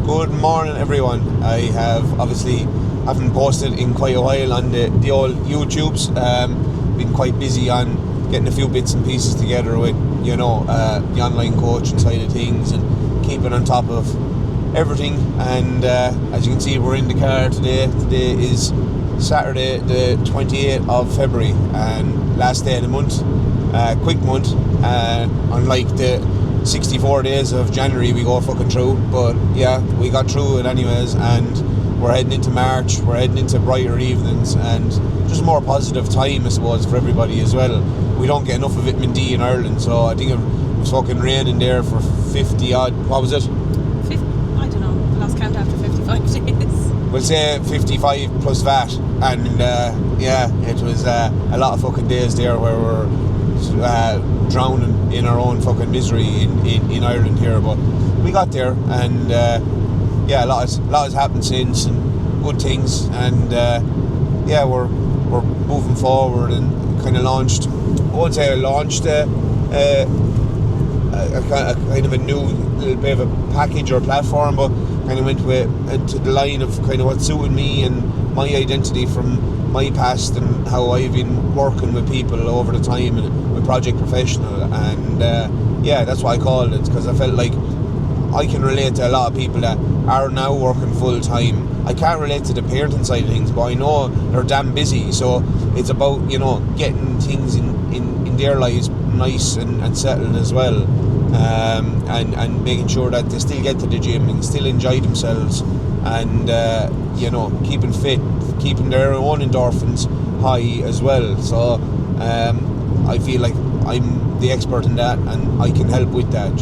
Good morning, everyone. I haven't posted in quite a while on the old YouTubes. Been quite busy on getting a few bits and pieces together with, the online coaching side of things and keeping on top of everything. And as you can see, we're in the car today. Today is Saturday, the 28th of February, and last day of the month. Quick month, unlike the 64 days of January we go fucking through, but yeah, we got through it anyways, and we're heading into March, we're heading into brighter evenings and just more positive time, I suppose, for everybody as well. We don't get enough of vitamin D in Ireland, so I think it was fucking raining there for 50 odd, what was it? 50, I don't know, I lost count after 55 days. We'll say 55 plus VAT, and it was a lot of fucking days there where we're drowning in our own fucking misery in Ireland here, but we got there, and a lot has happened since, and good things, and we're moving forward and kind of launched a kind of a new little bit of a package or platform, but kind of went to the line of kind of what suited me and my identity from my past and how I've been working with people over the time and with Project Professional, and that's why I called it, because I felt like I can relate to a lot of people that are now working full time. I can't relate to the parenting side of things, but I know they're damn busy, so it's about getting things in their lives nice and settled as well, and making sure that they still get to the gym and still enjoy themselves, and keeping fit, keeping their own endorphins high as well. So I feel like I'm the expert in that, and I can help with that.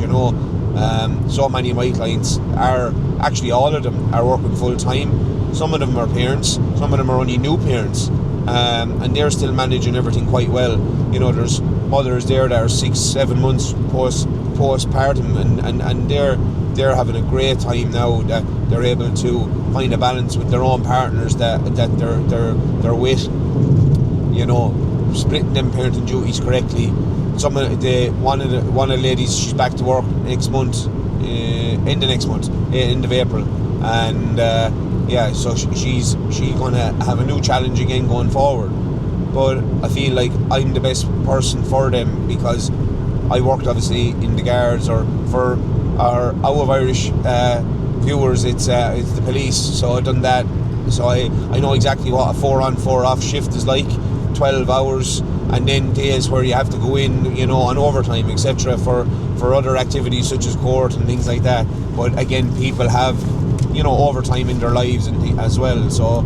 So many of my clients are actually, all of them are working full time. Some of them are parents, some of them are only new parents, and they're still managing everything quite well. There's mothers there that are 6-7 months postpartum, and they're having a great time now, that they're able to find a balance with their own partners that they're with, splitting them parenting duties correctly. One of the ladies, she's back to work next month, end of April, and so she's gonna have a new challenge again going forward. But I feel like I'm the best person for them, because I worked obviously in the guards, or for our out of Irish viewers, it's the police, so I've done that, so I know exactly what a 4-on 4-off shift is like, 12 hours, and then days where you have to go in, on overtime, etc., for other activities such as court and things like that. But again, people have overtime in their lives and as well, so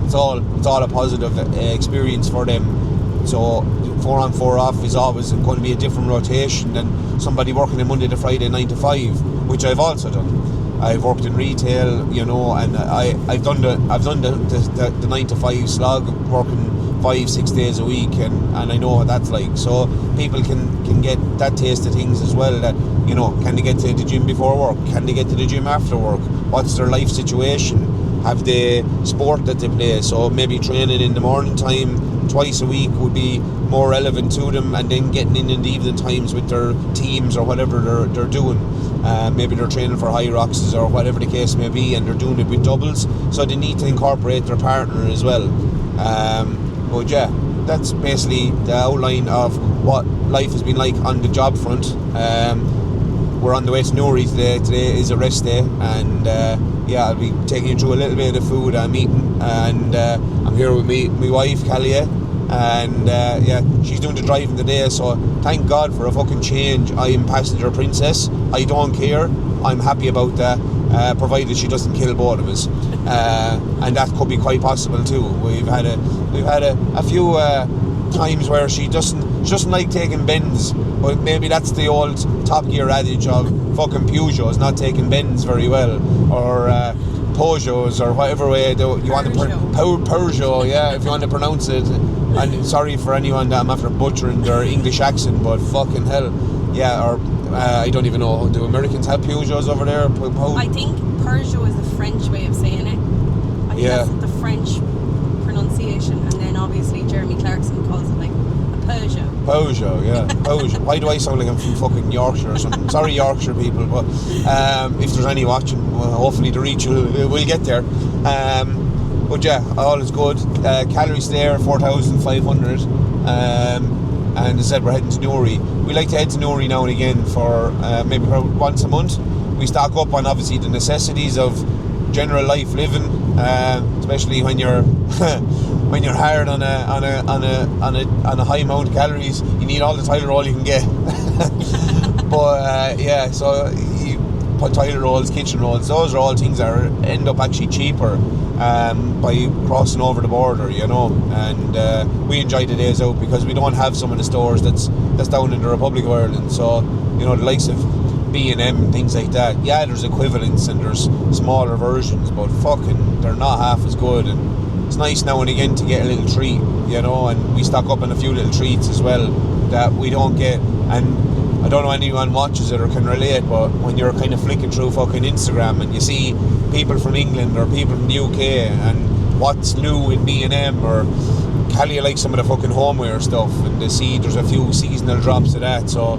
it's all a positive experience for them. So 4-on 4-off is always going to be a different rotation than somebody working in Monday to Friday 9 to 5, which I've also done. I've worked in retail, and I've done the 9 to 5 slog, working 5-6 days a week, and I know what that's like. So people can get that taste of things as well, that can they get to the gym before work, can they get to the gym after work, what's their life situation, have they sport that they play, so maybe training in the morning time twice a week would be more relevant to them, and then getting in the evening times with their teams or whatever they're doing. Maybe they're training for high rocks or whatever the case may be, and they're doing it with doubles, so they need to incorporate their partner as well. But yeah, that's basically the outline of what life has been like on the job front. We're on the way to Newry today. Today is a rest day, and I'll be taking you through a little bit of the food I'm eating, and I'm here with my wife Kahlia, and she's doing the driving today, so thank God for a fucking change. I am passenger princess, I don't care, I'm happy about that, provided she doesn't kill both of us, and that could be quite possible too. We've had a few times where she doesn't like taking bends, but maybe that's the old Top Gear adage of fucking Peugeots not taking bends very well, or Peugeots, or whatever way you want to Peugeot, if you want to pronounce it. And sorry for anyone that I'm after butchering their English accent, but fucking hell, or I don't even know, do Americans have Peugeots over there? I think Peugeot is the French way of saying it. I think that's the French pronunciation, and then obviously Jeremy Clarkson calls it like a Peugeot, yeah. Peugeot. Why do I sound like I'm from fucking Yorkshire or something? Sorry, Yorkshire people, but if there's any watching, well, hopefully the reach will get there. But yeah, all is good. Calories there, 4,500. And as I said, we're heading to Newry. We like to head to Newry now and again for maybe once a month. We stock up on obviously the necessities of general life living, especially when you're when you're hard on a high amount of calories. You need all the toilet roll you can get. But yeah, so you put toilet rolls, kitchen rolls. Those are all things that end up actually cheaper by crossing over the border, you know. And we enjoy the days out because we don't have some of the stores that's down in the Republic of Ireland. So you know, the likes of B&M and things like that, yeah, there's equivalents and there's smaller versions, but fucking they're not half as good. And it's nice now and again to get a little treat, you know. And we stock up on a few little treats as well that we don't get. And I don't know anyone watches it or can relate, but when you're kind of flicking through fucking Instagram and you see people from England or people from the UK and what's new in B&M, or Kahlia likes some of the fucking homeware stuff, and they see there's a few seasonal drops of that. So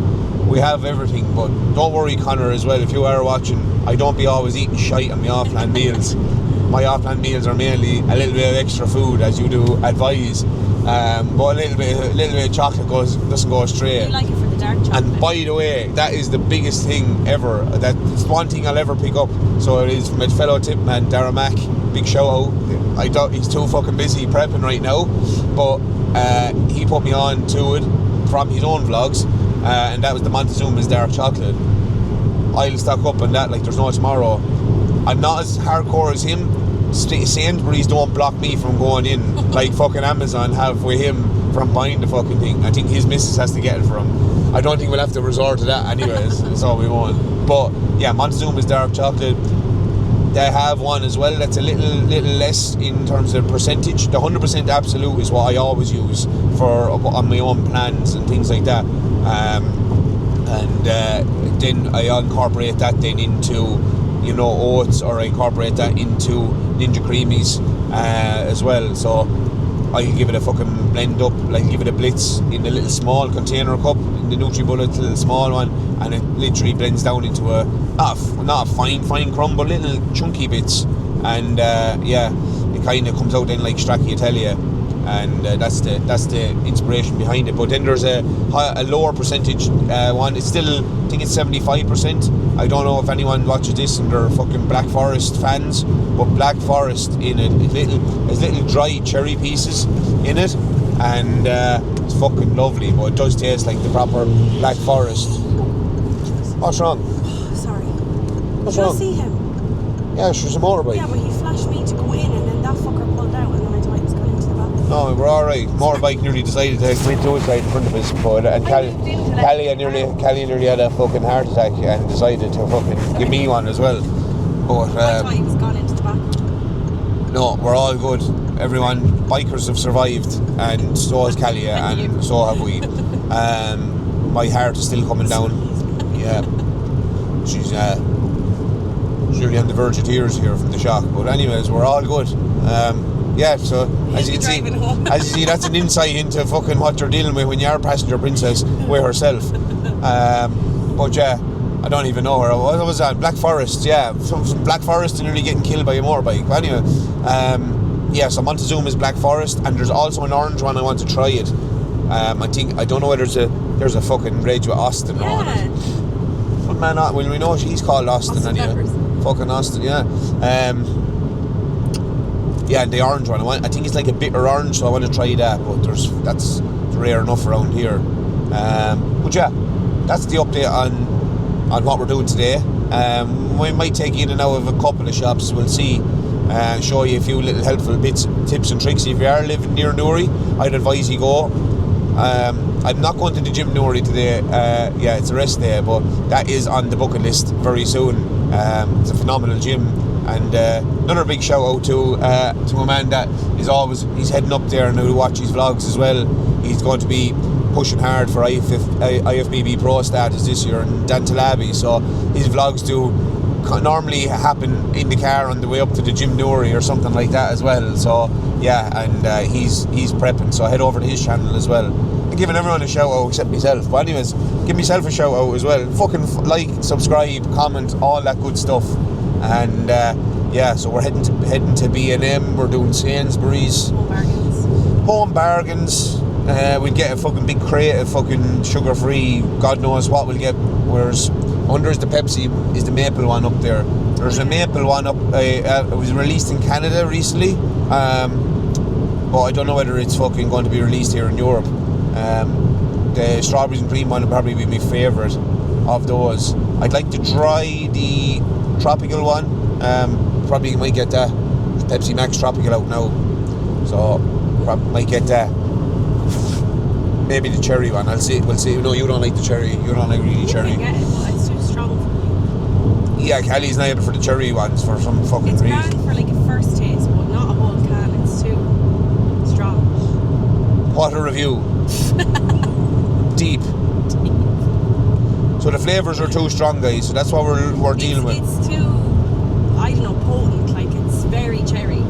we have everything. But don't worry, Connor, as well, if you are watching, I don't be always eating shite on my off-plan meals. My off-plan meals are mainly a little bit of extra food, as you do advise, but a little bit of chocolate doesn't go astray. You like it for the dark chocolate. And by the way, that is the biggest thing ever. That's one thing I'll ever pick up. So it is from my fellow tip man, Dara Mack. Big shout out. I thought he's too fucking busy prepping right now, but he put me on to it from his own vlogs, and that was the Montezuma's dark chocolate. I'll stock up on that like there's no tomorrow. I'm not as hardcore as him. Sainsbury's don't block me from going in like fucking Amazon have with him from buying the fucking thing. I think his missus has to get it for him. I don't think we'll have to resort to that anyways. So we won't. But yeah, Montezuma's dark chocolate, they have one as well that's a little less in terms of percentage. The 100% absolute is what I always use for on my own plans and things like that. And then I incorporate that then into, you know, oats, or I incorporate that into Ninja Creamies as well. So I give it a fucking blend up, like give it a blitz in a little small container cup, in the NutriBullet, little small one, and it literally blends down into a not a fine crumb, but little chunky bits. And yeah, it kind of comes out then like stracciatella, and that's the inspiration behind it. But then there's a lower percentage one. It's still, I think it's 75%. I don't know if anyone watches this and they're fucking Black Forest fans, but Black Forest in it, there's little dry cherry pieces in it, and it's fucking lovely. But it does taste like the proper Black Forest. What's wrong? Sorry. What's Did you wrong? see him? Yeah, she's a motorbike. Yeah, but he flashed me to go in, and then that fucker pulled out, and then I thought he was going into the bathroom. No, we're alright. Motorbike nearly decided to commit suicide in front of us, but and Kahlia nearly had a fucking heart attack and decided to fucking give me one as well. But I thought he was gone into the bathroom. no, we're all good. Everyone, bikers have survived, and so has Kahlia, and so have we. My heart is still coming down. Yeah, she's nearly on the verge of tears here from the shock. But anyways, we're all good. Yeah, so as you can see, that's an insight into fucking what you're dealing with when you are a passenger princess with herself. But yeah, I don't even know where what was that. Black Forest, yeah, from Black Forest and nearly getting killed by a motorbike. But anyway, yeah, so Montezuma's Black Forest, and there's also an orange one. I want to try it. I don't know whether there's a fucking rage with Austin on it. But man, well, we know she's called Austin anyway. Fucking Austin, yeah. Yeah, the orange one. I think it's like a bitter orange, so I want to try that. But that's rare enough around here. But yeah, that's the update on what we're doing today. We might take you in and out of a couple of shops. We'll see. Show you a few little helpful bits, tips and tricks. If you are living near Newry, I'd advise you go. I'm not going to the gym Newry today. Yeah, it's a rest day, but that is on the bucket list very soon. It's a phenomenal gym. And another big shout out to a man that he's heading up there and he'll watch his vlogs as well. He's going to be pushing hard for IFBB Pro status this year in Dantalabi, so his vlogs do normally happen in the car on the way up to the gym Newry or something like that as well. So yeah, and he's prepping, so head over to his channel as well. I'm giving everyone a shout out except myself, but anyways, give myself a shout out as well. Fucking like, subscribe, comment, all that good stuff. And yeah, so we're heading to B&M. We're doing Sainsbury's home bargains. We'll get a fucking big crate of fucking sugar-free, God knows what we'll get. Whereas under is the Pepsi, is the maple one up there. There's a maple one up, it was released in Canada recently, but I don't know whether it's fucking going to be released here in Europe. The strawberries and cream one will probably be my favourite of those. I'd like to try the tropical one. Probably might get that. Pepsi Max Tropical out now, so probably might get that. Maybe the cherry one. We'll see. No, you don't like the cherry. You don't like really cherry. I get it, but it's too strong for me. Yeah, Callie's liable for the cherry ones for some fucking reason. It's grand for like a first taste, but not a whole can. It's too strong. What a review. Deep. So the flavours are too strong, guys. So that's what we're dealing with. It's too, I don't know, potent. Like, it's very cherry.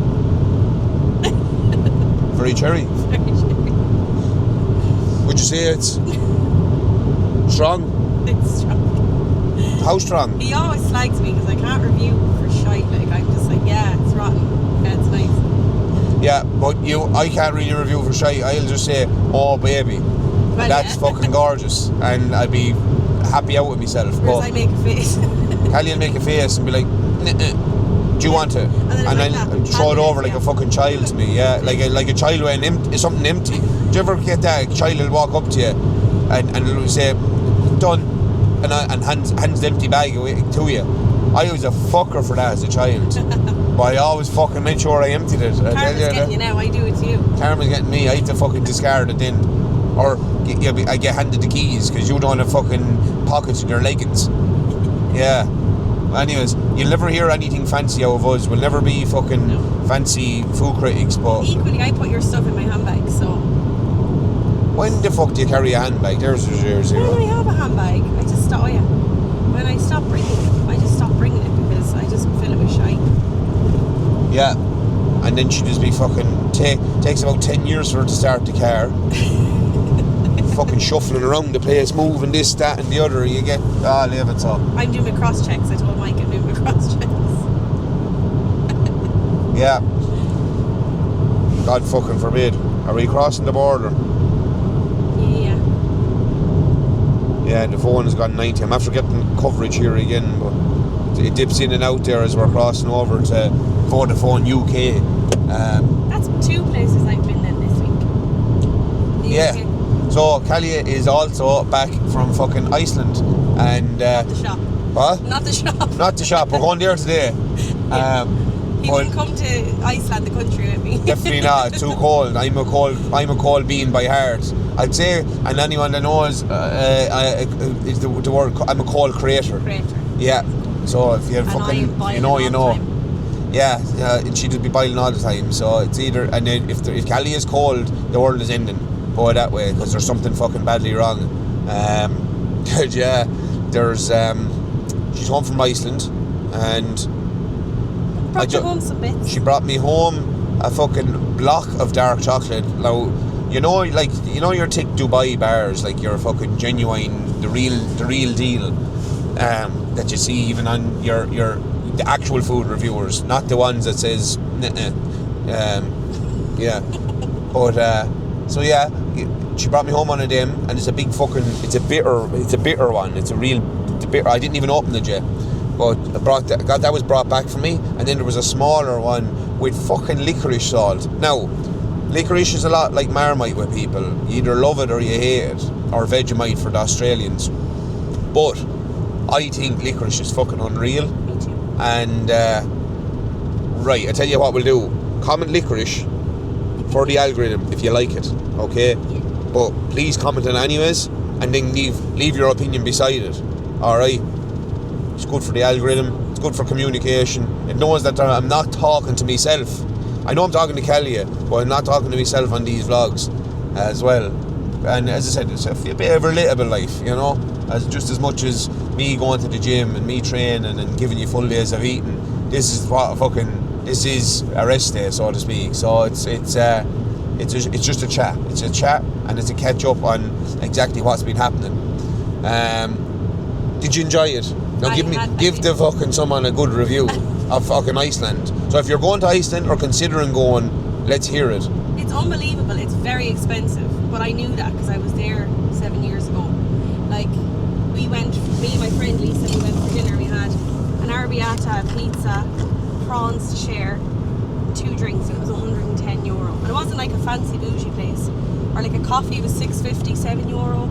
Very cherry. Very cherry. Would you say it's strong? It's strong. How strong? He always slags me because I can't review for shite. Like, I'm just like, yeah, it's rotten. Yeah, it's nice. Yeah, but I can't really review for shite. I'll just say, oh baby, Well, that's fucking gorgeous, and I'd be happy out with myself. Whereas But I make a face. Callie'll make a face and be like, do you want it? And then I'll throw it over like a fucking child to me. Yeah, like a child with something empty. Do you ever get that? A child will walk up to you and it'll say, done, and hands the empty bag away to you. I was a fucker for that as a child. But I always fucking made sure I emptied it. Karma's getting you now, I do it to you. Karma's getting me. I have to fucking discard it then. Or I get handed the keys because you don't have fucking pockets in your leggings. Yeah. Anyways, you'll never hear anything fancy out of us. We'll never be fucking fancy food critics, but equally, I put your stuff in my handbag, so. When the fuck do you carry a handbag? There's your zero. When I have a handbag, I just stop. Oh yeah. When I stop bringing it, I just stop bringing it because I just fill it with shite. Yeah. And then she just be fucking takes about 10 years for her to start the car. Fucking shuffling around the place, moving this, that and the other. You get leave it up. I'm doing my cross checks. I told Mike I'm doing my cross checks. Yeah. God fucking forbid. Are we crossing the border? Yeah. Yeah, the phone has gone 90. I'm after getting coverage here again, but it dips in and out there as we're crossing over to Vodafone UK. That's 2 places I've been in this week. Yeah. So Kahlia is also back from fucking Iceland, and Not the shop. what? Not the shop. Not the shop. We're going there today. He wouldn't come to Iceland, the country, with me. Definitely not. Too cold. I'm a cold being by heart. I'd say, and anyone that knows, is the word. I'm a cold creator. Yeah. So if you're fucking, you know. Yeah, and she'd be boiling all the time. So it's either, and then if Kahlia is cold, the world is ending. Go that way, because there's something fucking badly wrong. Yeah, there's she's home from Iceland, and Brought you home some bits. she brought me home a fucking block of dark chocolate. Now, you know your thick Dubai bars, like your fucking genuine, the real deal, that you see even on the actual food reviewers, not the ones that says yeah. But so yeah, she brought me home one of them, and it's a big fucking, it's a bitter one. It's a bitter. I didn't even open it yet, but that was brought back for me. And then there was a smaller one with fucking licorice salt. Now, licorice is a lot like Marmite with people. You either love it or you hate it, or Vegemite for the Australians. But I think licorice is fucking unreal. Me too. And right, I tell you what we'll do. Comment licorice for the algorithm if you like it, okay? But please comment it anyways, and then leave your opinion beside it. Alright? It's good for the algorithm, it's good for communication. It knows that I'm not talking to myself. I know I'm talking to Kahlia, but I'm not talking to myself on these vlogs as well. And as I said, it's a bit of a relatable life, you know, just as much as me going to the gym and me training and giving you full days of eating. This is this is a rest day, so to speak. So it's just a chat. It's a chat and it's a catch up on exactly what's been happening. Did you enjoy it? Now give the fucking someone a good review of fucking Iceland. So if you're going to Iceland or considering going, let's hear it. It's unbelievable. It's very expensive, but I knew that because I was there 7 years ago. Like, me and my friend Lisa, we went for dinner. We had an arrabbiata, a pizza, prawns to share, 2 drinks. It was €110, and it wasn't like a fancy bougie place. Or like a coffee was €6.50, €7.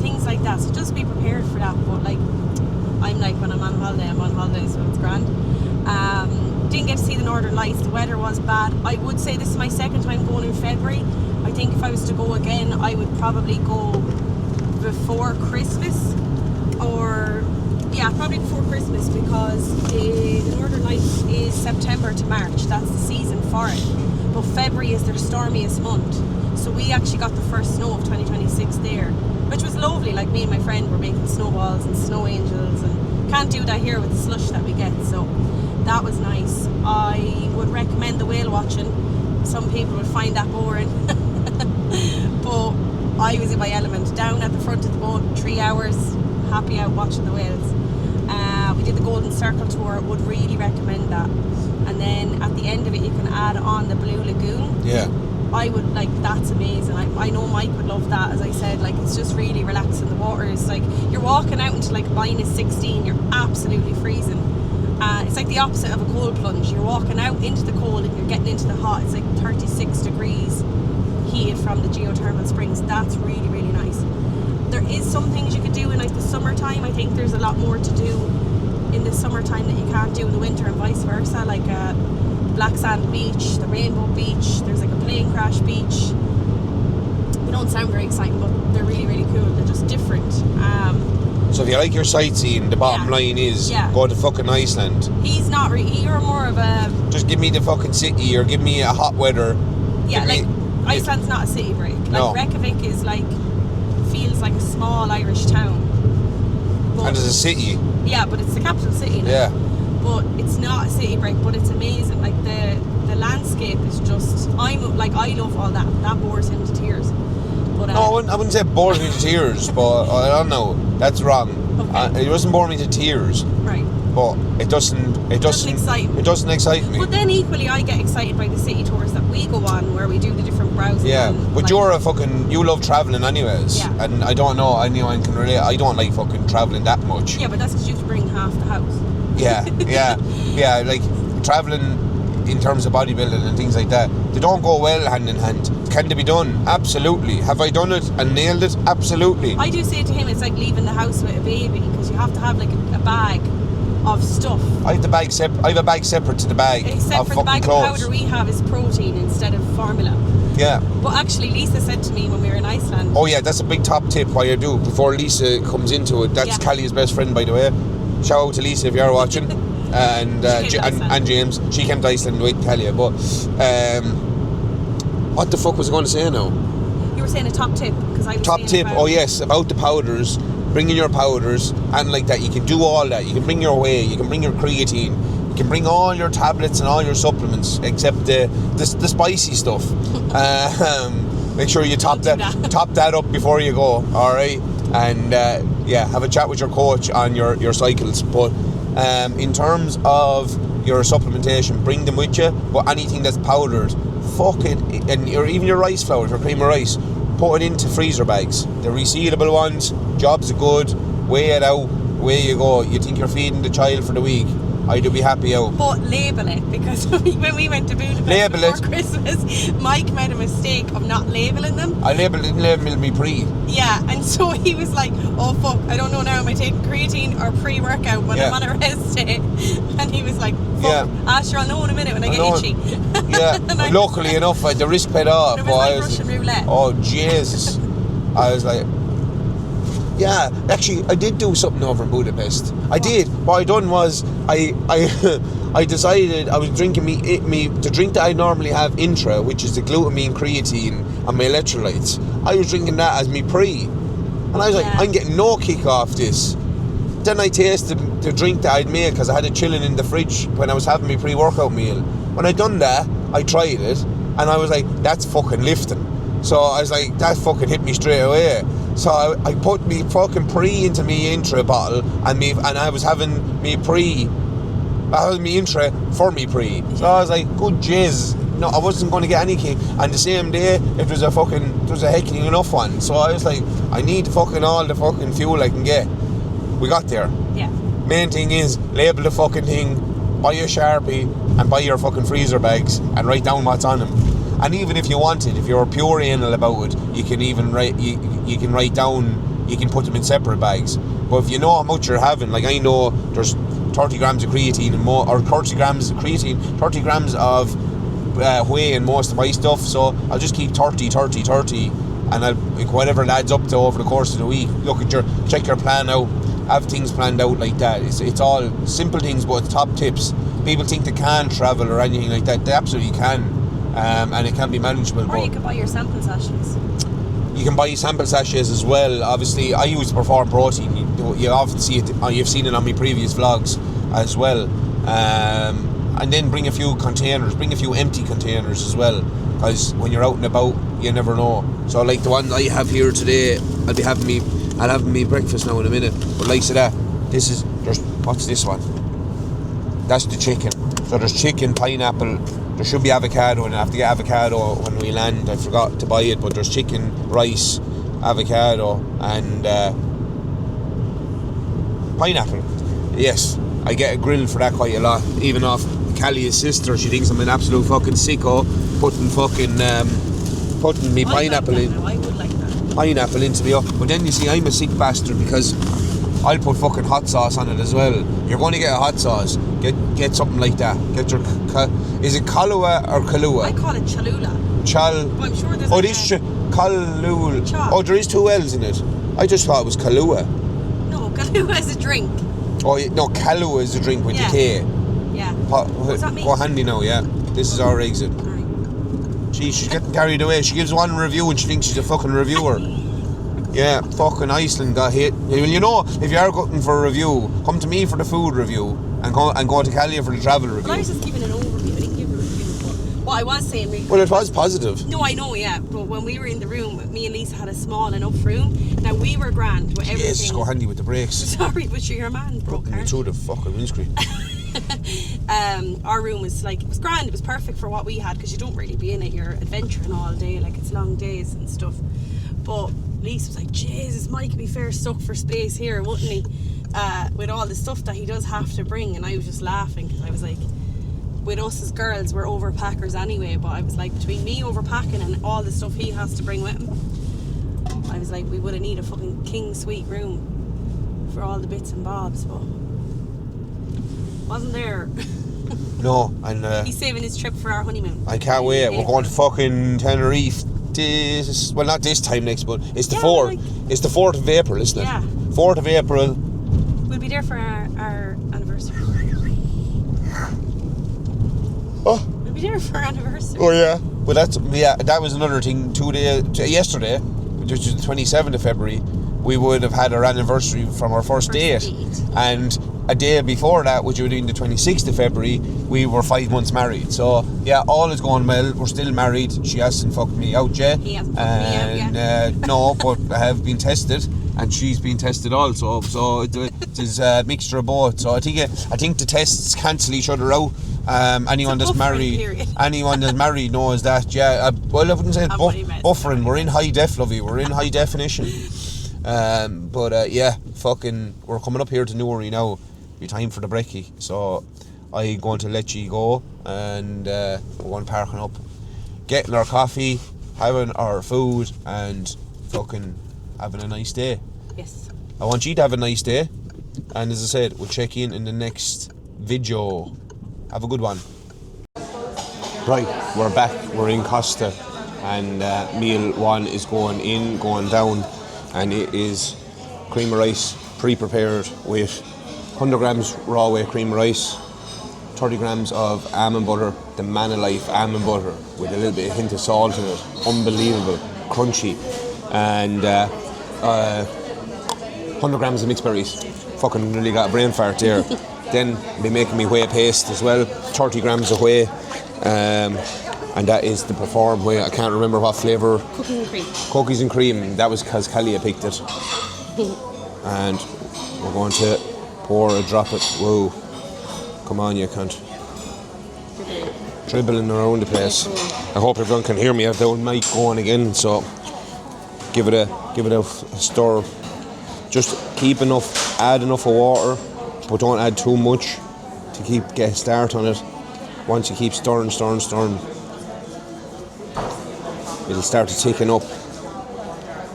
Things like that. So just be prepared for that. But like, I'm like, when I'm on holiday, so it's grand. Didn't get to see the Northern Lights. The weather was bad. I would say this is my second time going in February. I think if I was to go again, I would probably go before Christmas, probably before Christmas, because the Northern Lights is September to March. That's the season for it. But February is their stormiest month. So we actually got the first snow of 2026 there, which was lovely. Like, me and my friend were making snowballs and snow angels, and can't do that here with the slush that we get. So that was nice. I would recommend the whale watching. Some people would find that boring. But I was in my element. Down at the front of the boat, 3 hours, happy out watching the whales. We did the Golden Circle tour, would really recommend that. And then at the end of it, you can add on the Blue Lagoon. Yeah. I would, like, that's amazing. I know Mike would love that. As I said, like, it's just really relaxing. The water is like, you're walking out into like -16, you're absolutely freezing. It's like the opposite of a cold plunge. You're walking out into the cold and you're getting into the hot. It's like 36 degrees heated from the geothermal springs. That's really, really nice. There is some things you could do in like the summertime. I think there's a lot more to do in the summertime that you can't do in the winter, and vice versa. Like Black Sand Beach, the Rainbow Beach, there's like a plane crash beach. They don't sound very exciting, but they're really, really cool. They're just different. So if you like your sightseeing, the bottom line is go to fucking Iceland. He's not really, you're more of a... Just give me the fucking city, or give me a hot weather. Yeah, like, Iceland's not a city break. Like, no. Reykjavik is like, feels like a small Irish town. But, and it's a city. Yeah, but it's the capital city now. Yeah. But it's not a city break, but it's amazing. Like, the landscape is just, I love all that. That bores him to tears. But, no, I wouldn't say bore me to tears, but I don't know. That's wrong. Okay. It doesn't bore me to tears. Right. But it doesn't excite me. It doesn't excite me. But then equally, I get excited by the city tours that we go on, where we do the different browsing. Yeah, but like, you love travelling anyways. Yeah. And I don't know anyone can relate. I don't like fucking travelling that much. Yeah, but that's because you have to bring half the house. Yeah, yeah, like travelling in terms of bodybuilding and things like that, they don't go well hand in hand. Can they be done? Absolutely. Have I done it and nailed it? Absolutely. I do say to him, it's like leaving the house with a baby, because you have to have like a bag of stuff. I have a bag separate to the bag. Except of for the bag clothes. of powder we have is protein instead of formula. Yeah. But actually, Lisa said to me when we were in Iceland. Oh yeah, that's a big top tip. What I do before Lisa comes into it. That's Kahlia's best friend, by the way. Shout out to Lisa if you're watching. And James. She came to Iceland with Kahlia. But what the fuck was I going to say now? You were saying a top tip, because I was top tip. Oh yes, about the powders. Bringing your powders and like that. You can do all that. You can bring your whey. You can bring your creatine. You can bring all your tablets and all your supplements, except the spicy stuff. Make sure you top that up before you go. All right, and have a chat with your coach on your cycles. But in terms of your supplementation, bring them with you. But anything that's powdered, fuck it, and even your rice flour, your cream of rice, put it into freezer bags. The resealable ones, jobs are good. Weigh it out. Away you go. You think you're feeding the child for the week? I'd be happy out. But label it, because when we went to Budapest before Christmas, Mike made a mistake of not labelling them. I labelled me pre. Yeah, and so he was like, oh fuck, I don't know now, am I taking creatine or pre-workout when I'm on a rest day? And he was like, fuck, Asher, I'll know in a minute when I get itchy. Yeah, luckily enough, the risk paid off. It was like Russian roulette. Oh, Jesus. I was like... Yeah, actually, I did do something over in Budapest. I did. What I done was, I decided I was drinking the drink that I normally have, Intra, which is the glutamine, creatine, and my electrolytes. I was drinking that as me pre, and I was like, I'm getting no kick off this. then I tasted the drink that I'd made because I had it chilling in the fridge when I was having my pre-workout meal. When I done that, I tried it and I was like, that's fucking lifting. So I was like, that fucking hit me straight away. So I put me fucking pre into me intra bottle and I was having me pre. I had me intra for me pre. So I was like, good jizz. No, I wasn't going to get any kick. And the same day, it was a heckling enough one. So I was like, I need fucking all the fucking fuel I can get. We got there. Yeah. Main thing is, label the fucking thing, buy a Sharpie, and buy your fucking freezer bags, and write down what's on them. And even if you wanted, if you're pure anal about it, you can even write, you can write down, you can put them in separate bags. But if you know how much you're having, like I know there's 30 grams of creatine and more, or 30 grams of creatine, 30 grams of whey in most of my stuff, so I'll just keep 30, and I'll, whatever it adds up to over the course of the week. Check your plan out, have things planned out like that. It's all simple things, but it's top tips. People think they can't travel or anything like that. They absolutely can. And it can be manageable. Or you can buy your sample sachets. You can buy sample sachets as well. Obviously, I use Perform Protein. You often see it. You've seen it on my previous vlogs as well. And then bring a few containers. Bring a few empty containers as well. Because when you're out and about, you never know. So like the one I have here today, I'll have me breakfast now in a minute. But like so that, what's this one? That's the chicken. So there's chicken, pineapple. There should be avocado, and I have to get avocado when we land. I forgot to buy it, but there's chicken, rice, avocado, and pineapple. Yes, I get a grill for that quite a lot. Even off Kahlia's sister, she thinks I'm an absolute fucking sicko putting me pineapple in. I would like that. Pineapple into me up. But then you see, I'm a sick bastard because I'll put fucking hot sauce on it as well. You're going to get a hot sauce. Get something like that. Get your... Is it Kahlia or Kahlua? I call it Cholula. But I'm sure there's it is Kahlua. Oh, there is two L's in it. I just thought it was Kahlua. No, Kahlua is a drink. Oh, no, Kahlua is a drink with the K. Yeah. What's that mean? Go handy now, yeah. This is our exit. Right. She's getting carried away. She gives one review and she thinks she's a fucking reviewer. Yeah, fucking Iceland got hit. Well, you know, if you are looking for a review, come to me for the food review and go to Kahlia for the travel review. Well, I was just giving an overview. I didn't give a review. But what I was saying... Well, it was positive. No, I know, yeah. But when we were in the room, me and Lisa had a small enough room. Now, we were grand with everything. Jesus, go handy with the brakes. Sorry, but your man broke her. Through the fucking windscreen. Our room was like, it was grand. It was perfect for what we had because you don't really be in it. You're adventuring all day. Like, it's long days and stuff. But... Lisa was like, Jesus, Mike would be fair stuck for space here, wouldn't he? With all the stuff that he does have to bring. And I was just laughing because I was like, with us as girls, we're overpackers anyway. But I was like, between me overpacking and all the stuff he has to bring with him, I was like, we would have need a fucking king suite room for all the bits and bobs. But wasn't there. No, and he's saving his trip for our honeymoon. I can't wait. We're going to fucking Tenerife. Well, not this time next month. It's the 4th. It's the 4th of April, isn't it? Yeah. 4th of April. We'll be there for our anniversary. Oh. We'll be there for our anniversary. Oh yeah. Well, that was another thing. Yesterday, which was the 27th of February, we would have had our anniversary from our first date. And a day before that, which would have been the 26th of February, we were 5 months married. So, yeah, all is going well. We're still married. She hasn't fucked me out yet. He hasn't fucked me out yet. No, but I have been tested, and she's been tested also. So it is a mixture of both. So I think the tests cancel each other out. Anyone that's married knows that. Yeah. Well, I wouldn't say buffering. We're in high def, lovey. We're in high definition. Yeah, fucking, we're coming up here to Newry now. Be time for the brekkie, so I'm going to let you go, and we're going parking up, getting our coffee, having our food, and fucking having a nice day. Yes. I want you to have a nice day, and as I said, we'll check in the next video. Have a good one. Right, we're back. We're in Costa, and meal one is going down, and it is cream of rice pre-prepared with 100 grams raw weight cream rice, 30 grams of almond butter, the Man Alive almond butter with a little bit of hint of salt in it, unbelievable, crunchy, and 100 grams of mixed berries. fucking nearly got a brain fart there. Then be making me whey paste as well, 30 grams of whey, and that is the Perform whey. I can't remember what flavour. Cookies and cream. Cookies and cream. That was because Kahlia picked it. And we're going to pour a drop it. Whoa, come on, you cunt. Dribbling around the place. I hope everyone can hear me. I have the old mic going again, so give it a stir. Just keep enough, add enough of water, but don't add too much to get a start on it. Once you keep stirring, it'll start to thicken up.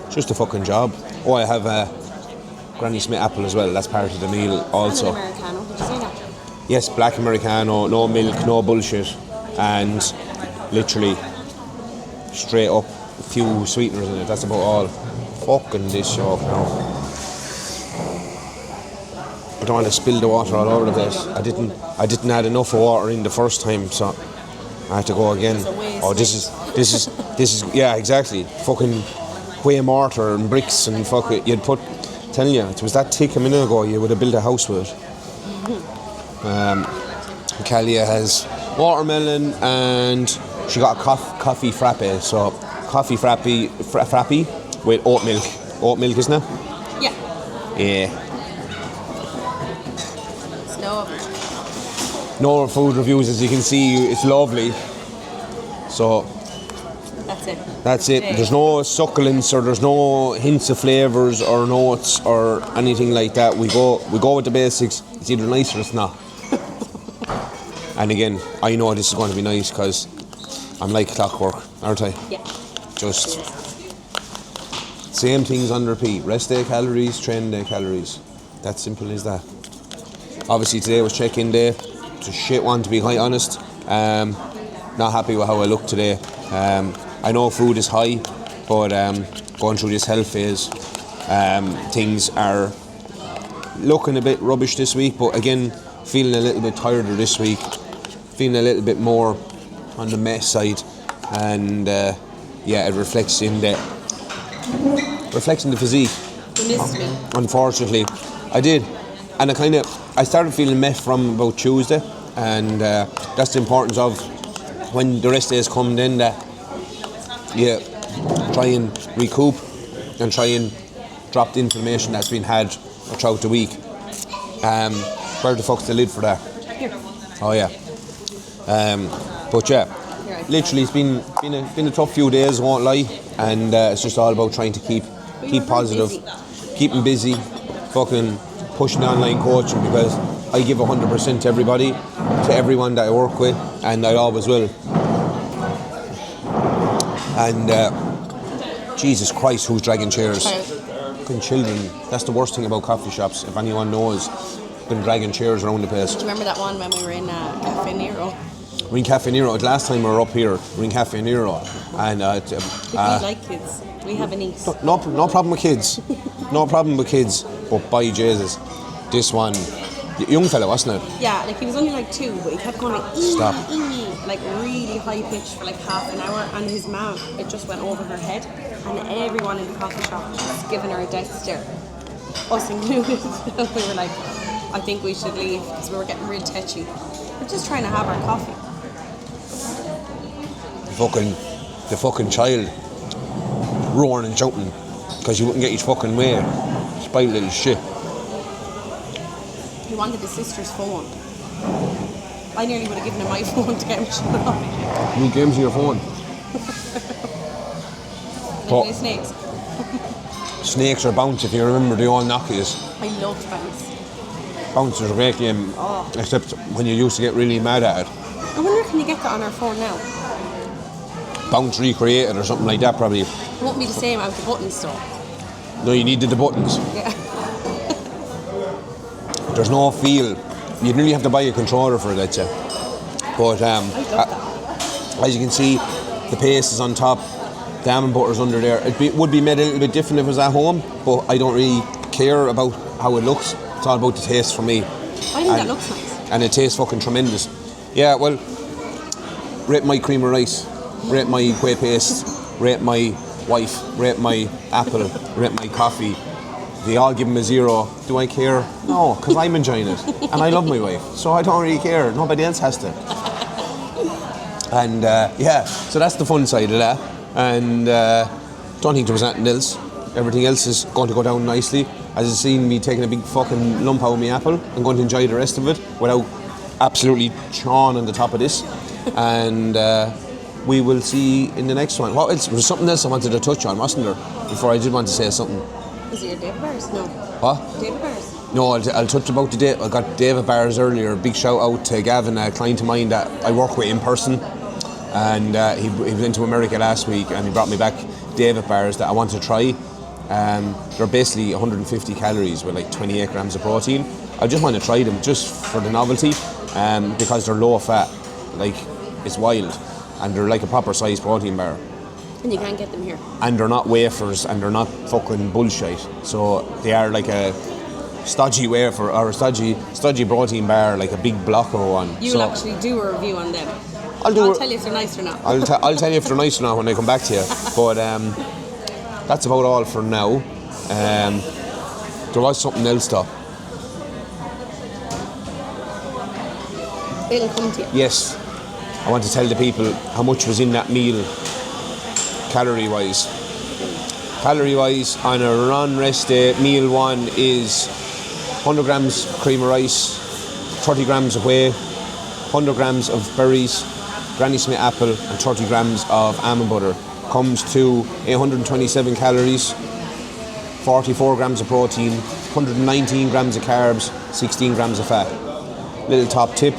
Just a fucking job. Oh, I have a Granny Smith apple as well. That's part of the meal also. And an Americano. Did you say that? Yes, black Americano, no milk, no bullshit, and literally straight up a few sweeteners in it. That's about all. Fucking this show now. I don't want to spill the water all over the place. I didn't add enough of water in the first time, so I had to go again. Oh, this is yeah, exactly. Fucking whey mortar and bricks and fuck it. Telling you, it was that thick a minute ago. You would have built a house with it. Kahlia has watermelon and she got a coffee frappe. So coffee frappe with oat milk. Oat milk, isn't it? Yeah. Yeah. No. No food reviews, as you can see, it's lovely. So that's it. There's no succulents or there's no hints of flavours or notes or anything like that. We go with the basics. It's either nice or it's not. And again, I know this is going to be nice because I'm like clockwork, aren't I? Yeah. Just same things on repeat. Rest day calories, training day calories. That simple as that. Obviously today was check-in day. It's a shit one, to be quite honest. Not happy with how I look today. I know food is high, but going through this health phase, things are looking a bit rubbish this week, but again, feeling a little bit tireder this week, feeling a little bit more on the mess side, and it reflects in the physique. You missed me. Unfortunately, I did, and I started feeling meh from about Tuesday, and that's the importance of when the rest days come. Then that try and recoup and try and drop the inflammation that's been had throughout the week. Where the fuck's the lid for that? Here. Oh yeah. But yeah, literally it's been a tough few days, I won't lie, and it's just all about trying to keep positive, keeping busy, fucking pushing online coaching, because I give 100% to everybody, to everyone that I work with, and I always will. And Jesus Christ, who's dragging chairs? Fucking children. That's the worst thing about coffee shops, if anyone knows. Been dragging chairs around the place. Do you remember that one when we were in Cafe Nero? We're in Cafe Nero. The last time we were up here, we're in Cafe Nero, and we like kids. We have a niece. No problem with kids. No problem with kids. But by Jesus, this one, young fella, wasn't it? Yeah, like he was only like 2, but he kept going like Stop. like really high pitched for like half an hour, and his mouth, it just went over her head, and everyone in the coffee shop was just giving her a death stare, us included. We were like, I think we should leave because we were getting real tetchy. We're just trying to have our coffee. The fucking child roaring and shouting because you wouldn't get his fucking way. Spoiled little shit. He wanted his sister's phone. I nearly would have given him my phone to get him shut off. New games on your phone. Play snakes. Snakes or Bounce, if you remember the old Nokias. I loved Bounce. Bounce was a great game, except when you used to get really mad at it. I wonder can you get that on our phone now? Bounce recreated or something like that, probably. It won't be the same out the buttons though. No, you needed the buttons. Yeah. There's no feel. You'd really have to buy a controller for it, I'd say. But as you can see, the paste is on top, the almond butter's under there. It would be made a little bit different if it was at home, but I don't really care about how it looks. It's all about the taste for me. I think that looks nice. And it tastes fucking tremendous. Yeah, well, rate my cream of rice, rate my whey paste, rate my wife, rate my apple, rate my coffee. they all give him a 0. Do I care? No, because I'm enjoying it. And I love my wife. So I don't really care. Nobody else has to. And so that's the fun side of that. And don't think there was anything else. Everything else is going to go down nicely. As you've seen me taking a big fucking lump out of my apple, I'm going to enjoy the rest of it without absolutely chawing on the top of this. And we will see in the next one. What else? There was something else I wanted to touch on, wasn't there? Before I did want to say something. Is it your David Bars? No. What? David Bars? No, I'll touch about the day. I got David Bars earlier. Big shout out to Gavin, a client of mine that I work with in person. And he was into America last week and he brought me back David Bars that I want to try. They're basically 150 calories with like 28 grams of protein. I just want to try them just for the novelty because they're low fat. Like, it's wild. And they're like a proper size protein bar. And you can't get them here. And they're not wafers and they're not fucking bullshit. So they are like a stodgy wafer or a stodgy protein bar, like a big block of one. You'll actually do a review on them. I'll tell you if they're nice or not. I'll tell you if they're nice or not when I come back to you. But that's about all for now. There was something else though. It'll come to you. Yes. I want to tell the people how much was in that meal, calorie-wise. Calorie-wise, on a run-rest day, meal 1 is 100 grams cream of rice, 30 grams of whey, 100 grams of berries, Granny Smith apple, and 30 grams of almond butter. Comes to 827 calories, 44 grams of protein, 119 grams of carbs, 16 grams of fat. Little top tip.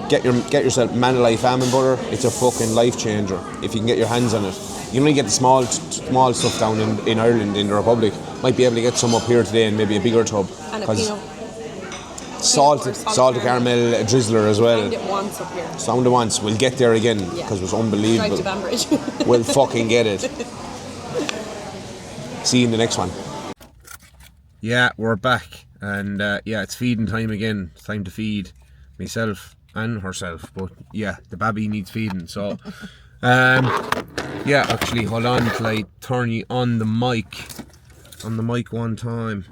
Get yourself Man Alive almond butter. It's a fucking life changer if you can get your hands on it. You only get the small stuff down in Ireland, in the Republic. Might be able to get some up here today and maybe a bigger tub. And a peanut. Salted caramel drizzler as well. Found it once up here. Found it once. We'll get there again because it was unbelievable. Drive to Banbridge. We'll fucking get it. See you in the next one. Yeah, we're back. And it's feeding time again. It's time to feed myself and herself, but the baby needs feeding. So actually hold on till I turn you on the mic one time.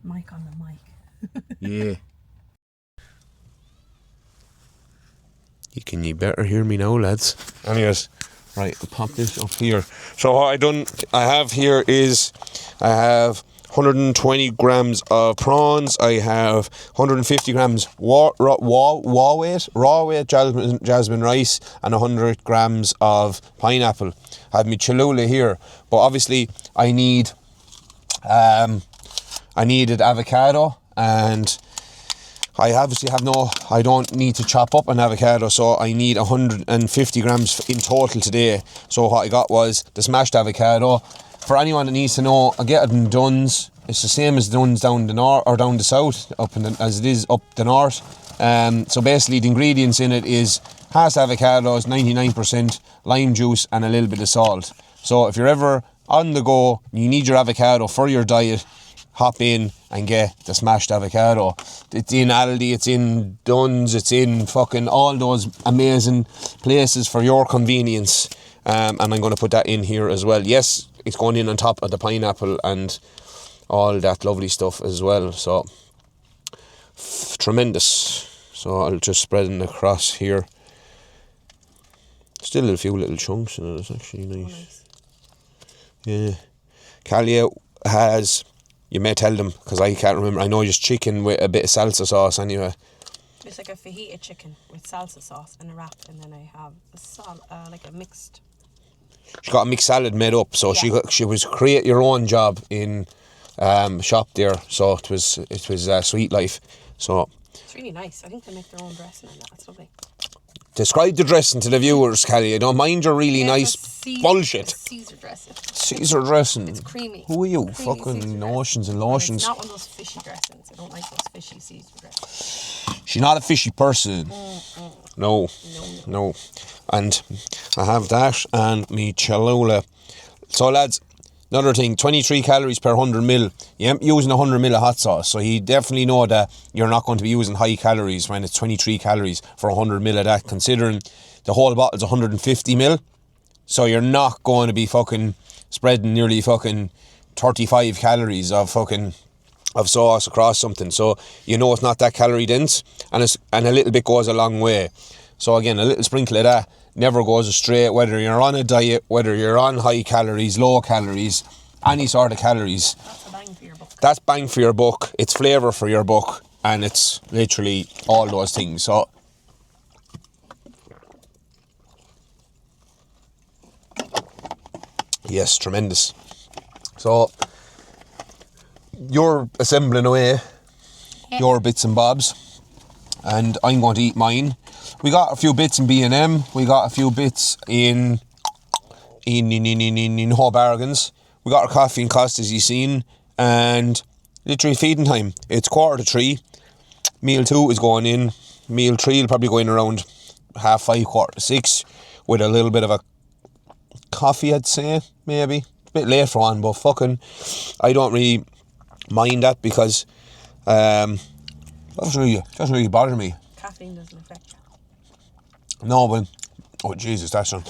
Mic on the mic. Yeah, you better hear me now, lads. Anyways, right, I'll pop this up here. So what I have 120 grams of prawns. I have 150 grams raw weight jasmine rice, and 100 grams of pineapple. I have my Cholula here, but obviously I needed avocado, and I don't need to chop up an avocado, so I need 150 grams in total today. So what I got was the smashed avocado. For anyone that needs to know, I get it in Dunn's. It's the same as Dunn's down the north or down the south, as it is up the north. So basically, the ingredients in it is half avocados, 99%, lime juice, and a little bit of salt. So if you're ever on the go, you need your avocado for your diet, hop in and get the smashed avocado. It's in Aldi, it's in Dunn's, it's in fucking all those amazing places for your convenience. And I'm going to put that in here as well. Yes, it's going in on top of the pineapple and all that lovely stuff as well. So tremendous. So I'll just spread it across here. Still a few little chunks in it. It's actually nice. Yeah. Kahlia has, you may tell them because I can't remember. I know just chicken with a bit of salsa sauce anyway. It's like a fajita chicken with salsa sauce and a wrap, and then I have like a mixed. She got a mixed salad made up, so she was create your own job in shop there. So it was Sweet Life. So it's really nice. I think they make their own dressing and that. It's lovely. Describe the dressing to the viewers, Kelly. I don't mind your really nice bullshit. Caesar dressing. Caesar dressing. It's creamy. Who are you? Creamy fucking notions and lotions. It's not one of those fishy dressings. I don't like those fishy Caesar dressings. She's not a fishy person. No. And I have that and me Cholula. So lads, another thing, 23 calories per 100 mil. You ain't using 100 mil of hot sauce, so you definitely know that you're not going to be using high calories when it's 23 calories for 100 mil of that, considering the whole bottle's 150 mil. So you're not going to be fucking spreading nearly fucking 35 calories of sauce across something, so you know it's not that calorie dense, and a little bit goes a long way. So again, a little sprinkle of that never goes astray, whether you're on a diet, whether you're on high calories, low calories, any sort of calories. That's a bang for your buck. That's bang for your buck. It's flavour for your buck, and it's literally all those things. So yes, tremendous. So you're assembling away your bits and bobs, and I'm going to eat mine. We got a few bits in B&M. We got a few bits in Ho Bargains. We got our coffee and cost, as you've seen, and literally feeding time. It's 2:45. Meal 2 is going in. Meal 3 will probably go in around 5:30, 5:45, with a little bit of a coffee, I'd say, maybe. It's a bit late for one, but fucking, I don't really mind that, because it doesn't really bother me. Caffeine doesn't affect you. No, but oh Jesus, that's not.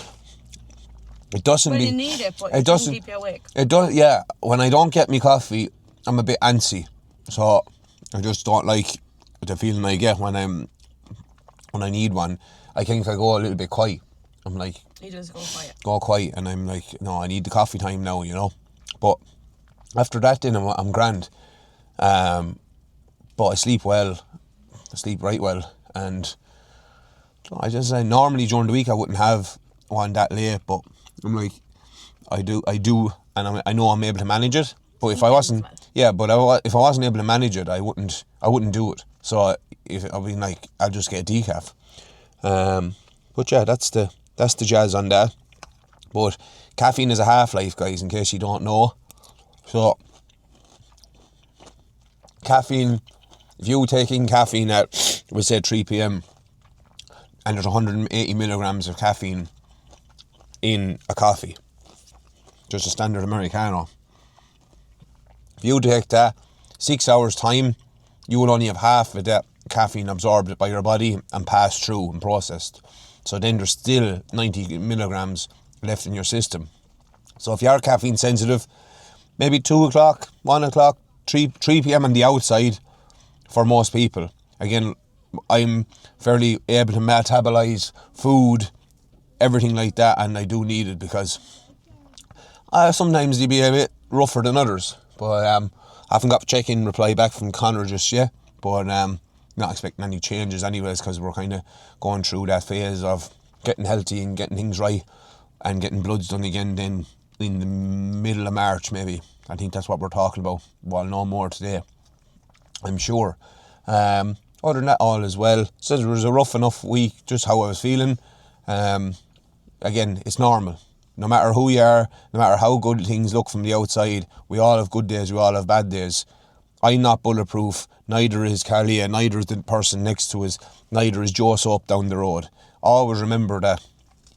It doesn't. Well, be, you need it, but it doesn't keep you awake. It does. Yeah, when I don't get me coffee, I'm a bit antsy. So I just don't like the feeling I get when I need one. I think I go a little bit quiet. I'm like, you just go quiet. Go quiet, and I'm like, no, I need the coffee time now, you know. But after that, then I'm grand. But I sleep well. I sleep right well, and I just say normally during the week I wouldn't have one that late, but I'm like, I do, and I know I'm able to manage it. But if I wasn't, if I wasn't able to manage it, I wouldn't do it. So I'll be like, I'll just get a decaf. But yeah, that's the jazz on that. But caffeine is a half-life, guys, in case you don't know. So caffeine, if you take in caffeine at, we say 3 p.m, and there's 180 milligrams of caffeine in a coffee, just a standard Americano. If you take that 6 hours time, you will only have half of that caffeine absorbed by your body and passed through and processed. So then there's still 90 milligrams left in your system. So if you are caffeine sensitive, maybe 2 o'clock, 1 o'clock, 3 p.m. on the outside for most people. Again, I'm fairly able to metabolize food, everything like that, and I do need it, because sometimes they be a bit rougher than others. But I haven't got a check-in reply back from Connor just yet, but not expecting any changes anyways, because we're kind of going through that phase of getting healthy and getting things right and getting bloods done again then in the middle of March maybe. I think that's what we're talking about. We'll know more today, I'm sure. Other than that, all is well. So it was a rough enough week, just how I was feeling. Again, it's normal. No matter who you are, no matter how good things look from the outside, we all have good days, we all have bad days. I'm not bulletproof, neither is Kahlia, neither is the person next to us, neither is Joe Soap down the road. Always remember that,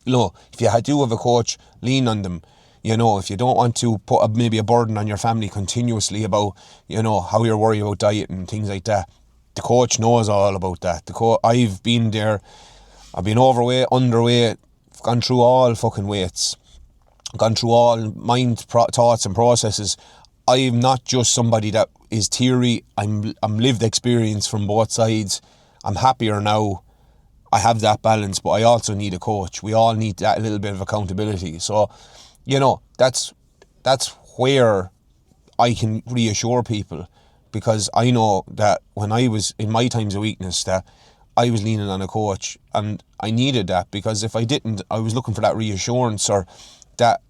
if you do have a coach, lean on them. If you don't want to put maybe a burden on your family continuously about, how you're worried about diet and things like that, the coach knows all about that. I've been there. I've been overweight, underweight, gone through all fucking weights, gone through all mind thoughts and processes. I'm not just somebody that is theory. I'm lived experience from both sides. I'm happier now. I have that balance, but I also need a coach. We all need that little bit of accountability. So, that's where I can reassure people, because I know that when I was in my times of weakness, that I was leaning on a coach, and I needed that, because if I didn't, I was looking for that reassurance or that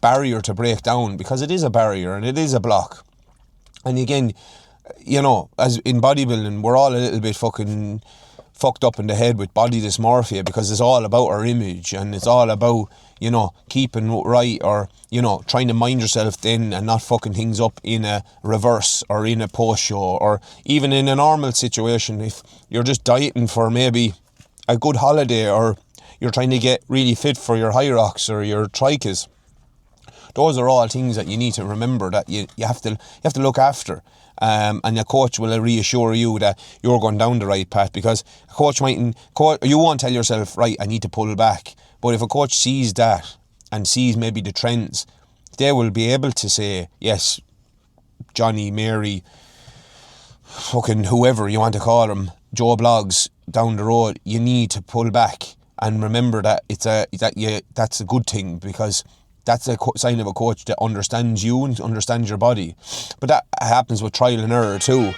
barrier to break down, because it is a barrier and it is a block. And again, as in bodybuilding, we're all a little bit fucking fucked up in the head with body dysmorphia, because it's all about our image, and it's all about, keeping right, or, trying to mind yourself then and not fucking things up in a reverse or in a post show, or even in a normal situation. If you're just dieting for maybe a good holiday, or you're trying to get really fit for your high rocks or your trikes, those are all things that you need to remember that you have to look after. And your coach will reassure you that you're going down the right path, because a coach you won't tell yourself, right, I need to pull back. But if a coach sees that and sees maybe the trends, they will be able to say, yes, Johnny, Mary, fucking whoever you want to call them, Joe Bloggs down the road, you need to pull back and remember that that's a good thing, because that's a sign of a coach that understands you and understands your body. But that happens with trial and error too.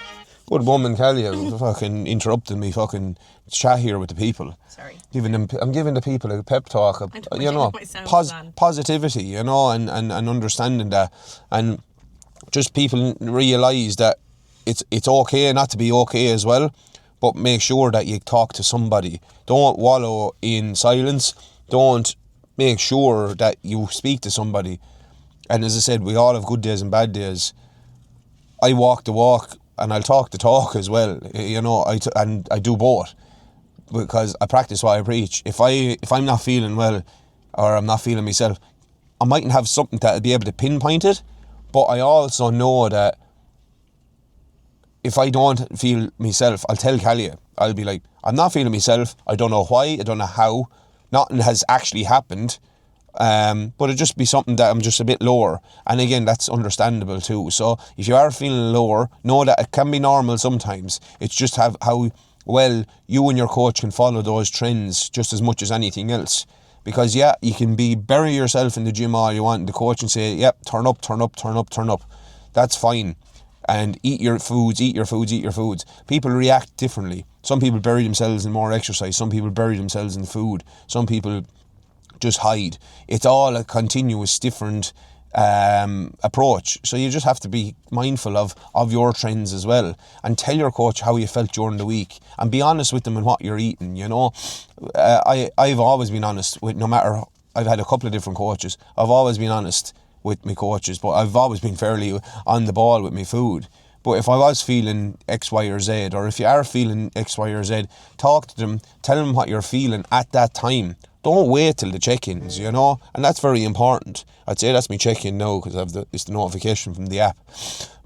Good woman, Kahlia, fucking interrupting me fucking chat here with the people. Sorry. I'm giving the people a pep talk, positivity, and understanding that, and just people realise that it's okay not to be okay as well, but make sure that you talk to somebody. Don't wallow in silence. Make sure that you speak to somebody. And as I said, we all have good days and bad days. I walk the walk and I'll talk the talk as well. And I do both, because I practice what I preach. If I'm not feeling well, or I'm not feeling myself, I mightn't have something that'll be able to pinpoint it, but I also know that if I don't feel myself, I'll tell Kahlia. I'll be like, I'm not feeling myself. I don't know why. I don't know how. Nothing has actually happened. But it'll just be something that I'm just a bit lower. And again, that's understandable too. So if you are feeling lower, know that it can be normal sometimes. It's just how well you and your coach can follow those trends just as much as anything else. Because you can bury yourself in the gym all you want, and the coach can say, yep, turn up. That's fine. And eat your foods. People react differently. Some people bury themselves in more exercise. Some people bury themselves in food. Some people just hide. It's all a continuous different approach. So you just have to be mindful of your trends as well, and tell your coach how you felt during the week, and be honest with them in what you're eating. I've always been honest with, no matter, I've had a couple of different coaches. I've always been honest with my coaches, but I've always been fairly on the ball with my food. But if I was feeling X, Y or Z, or if you are feeling X, Y or Z, talk to them, tell them what you're feeling at that time. Don't wait till the check-ins, and that's very important. I'd say that's my check-in now, because it's the notification from the app.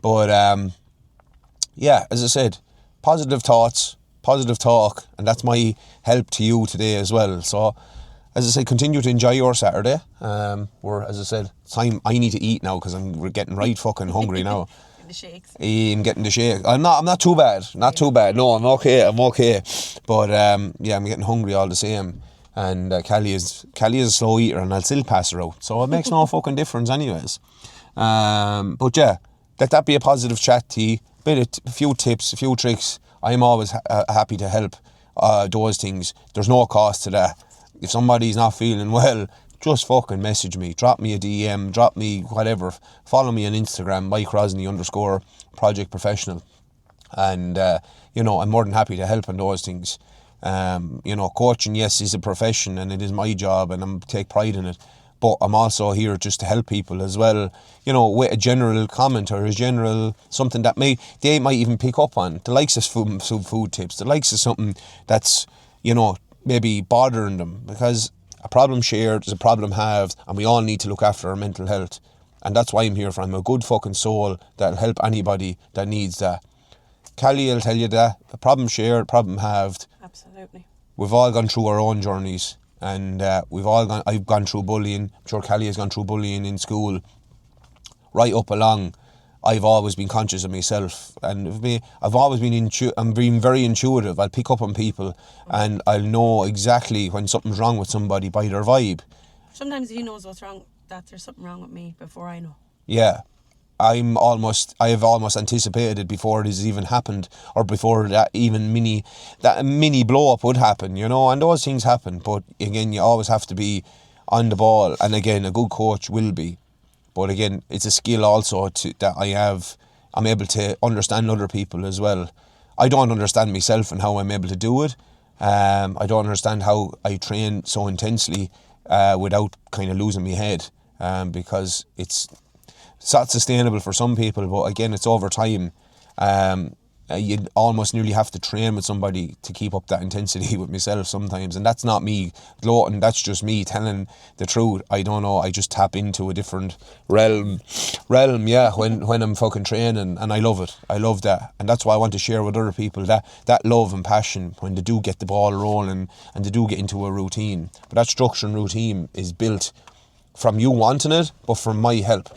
But as I said, positive thoughts, positive talk, and that's my help to you today as well. So, as I said, continue to enjoy your Saturday. As I said, it's time I need to eat now, because we're getting right fucking hungry now. The shakes. I'm getting the shake. I'm not too bad. Too bad. No, I'm okay. But I'm getting hungry all the same. And Kahlia is a slow eater, and I'll still pass her out. So it makes no fucking difference anyways. But yeah, let that be a positive chat to you. A few tips, a few tricks. I'm always happy to help those things. There's no cost to that. If somebody's not feeling well, just fucking message me. Drop me a DM, drop me whatever. Follow me on Instagram, @MikeRosney_project professional. And, I'm more than happy to help on those things. Coaching, yes, is a profession, and it is my job, and I take pride in it. But I'm also here just to help people as well, with a general comment or a general something that they might even pick up on. The likes of food tips, the likes of something that's, maybe bothering them, because a problem shared is a problem halved, and we all need to look after our mental health. And that's why I'm here for. I'm a good fucking soul that'll help anybody that needs that. Kahlia will tell you that. A problem shared, problem halved. Absolutely. We've all gone through our own journeys, and I've gone through bullying. I'm sure Kahlia's gone through bullying in school. Right up along, I've always been conscious of myself, and I've always been I'm being very intuitive. I'll pick up on people, and I'll know exactly when something's wrong with somebody by their vibe. Sometimes he knows what's wrong, that there's something wrong with me before I know. Yeah. I have almost anticipated it before it has even happened, or before that mini blow up would happen, and those things happen. But again, you always have to be on the ball, and again, a good coach will be. But again, it's a skill also that I have. I'm able to understand other people as well. I don't understand myself and how I'm able to do it. I don't understand how I train so intensely without kind of losing my head, because it's not sustainable for some people, but again, it's over time. You almost nearly have to train with somebody to keep up that intensity with myself sometimes, and that's not me gloating, that's just me telling the truth. I don't know, I just tap into a different realm, when I'm fucking training, and I love it. I love that, and that's why I want to share with other people that love and passion when they do get the ball rolling and they do get into a routine. But that structure and routine is built from you wanting it, but from my help.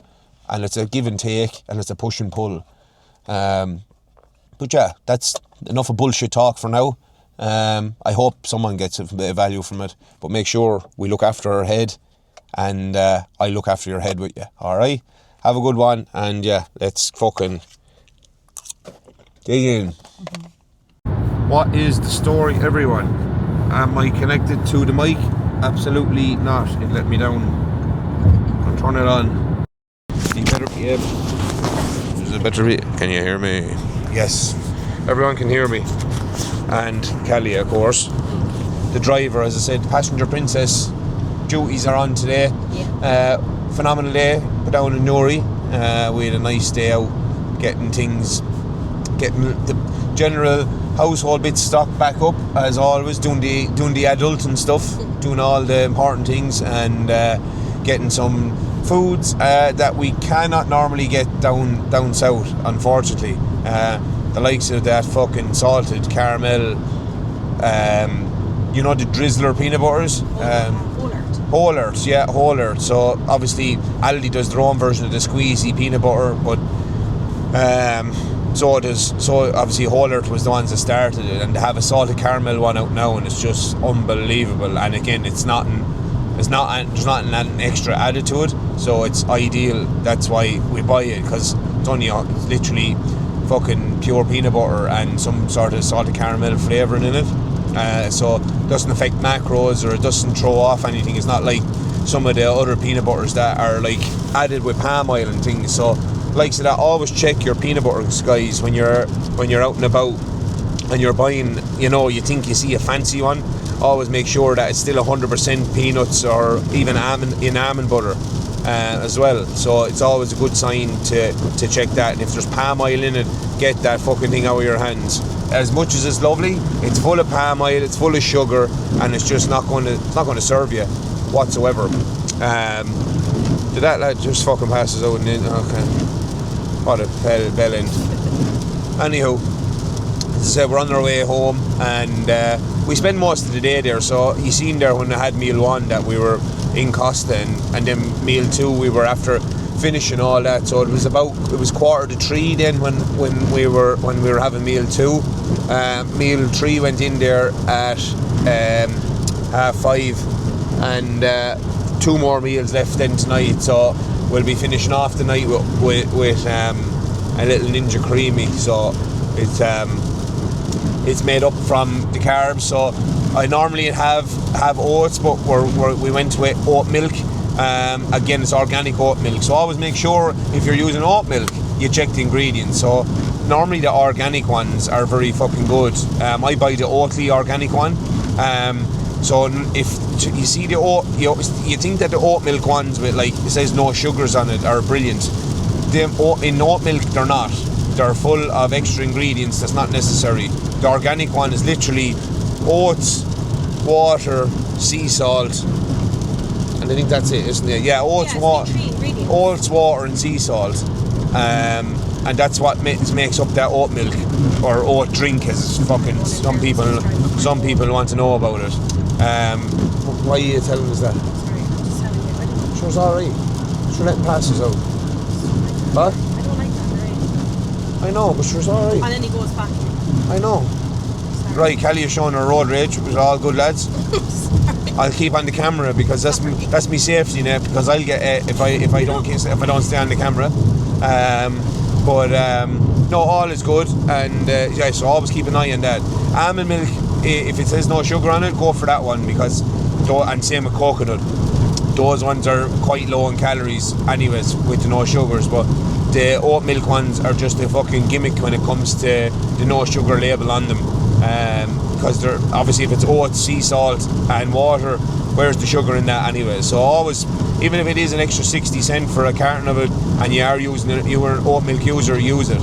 And it's a give and take, and it's a push and pull. But yeah, that's enough of bullshit talk for now. I hope someone gets a bit of value from it, but make sure we look after our head, and I look after your head with you. Alright? Have a good one, and yeah, let's fucking dig in. What is the story, everyone? Am I connected to the mic? Absolutely not. It let me down. I'll turn it on. You better be able. Is it better? Can you hear me? Yes. Everyone can hear me. And Kahlia, of course. The driver, as I said, passenger princess. Duties are on today. Yeah. Phenomenal day. Put down in Newry. We had a nice day out, getting the general household bits stocked back up as always, doing the adult and stuff, doing all the important things, and getting some foods that we cannot normally get down south, unfortunately. The likes of that fucking salted caramel, you know, the drizzler peanut butters. Whole Earth. So obviously Aldi does their own version of the squeezy peanut butter, but so obviously Whole Earth was the ones that started it, and to have a salted caramel one out now, and it's just unbelievable. And again, there's not an extra added to it, so it's ideal. That's why we buy it, because it's literally fucking pure peanut butter and some sort of salted caramel flavouring in it. So it doesn't affect macros, or it doesn't throw off anything. It's not like some of the other peanut butters that are like added with palm oil and things. So like so that, always check your peanut butter, guys, when you're out and about and you're buying, you think you see a fancy one. Always make sure that it's still 100% peanuts, or even almond butter as well. So it's always a good sign to check that. And if there's palm oil in it, get that fucking thing out of your hands. As much as it's lovely, it's full of palm oil, it's full of sugar, and it's just not going to serve you whatsoever. Did that lad just fucking passes out and in? Okay. What a bell end. Anywho, as I said, we're on our way home, and we spent most of the day there. So you seen there when I had meal 1 that we were in Costa, and then meal 2 we were after finishing all that. So it was 2:45 then when we were having meal 2. Meal 3 went in there at 5:30, and 2 more meals left then tonight. So we'll be finishing off the night with a little Ninja Creamy. So it's made up from the carbs. So I normally have oats, but we went with oat milk. Again, it's organic oat milk, so always make sure if you're using oat milk you check the ingredients. So normally the organic ones are very fucking good. I buy the Oatly organic one. So if you see the oat, you think that the oat milk ones with, like, it says no sugars on it, are brilliant. In oat milk they're not. They're full of extra ingredients that's not necessary. The organic one is literally oats, water, sea salt, and I think that's it, isn't it? Yeah, oats, water and sea salt. And that's what makes up that oat milk, or oat drink, as fucking some people want to know about it. Why are you telling us that? Sorry, I'm just telling you. I don't know. Sure, it's alright. Sure, letting pass us out. What? I don't like that, right? I know, but sure, it's alright. And then he goes back. I know. Sorry. Right, Kahlia showing her road rage. It was all good, lads. I'll keep on the camera because that's me safety net, because I'll get if I don't stay on the camera. No, all is good, and yeah, so always keep an eye on that. Almond milk, if it says no sugar on it, go for that one, because and same with coconut. Those ones are quite low in calories anyways with the no sugars, but the oat milk ones are just a fucking gimmick when it comes to the no sugar label on them. Because they're obviously, if it's oats, sea salt and water, where's the sugar in that anyway? So always, even if it is an extra 60 cent for a carton of it, and you are using it, you are an oat milk user, use it.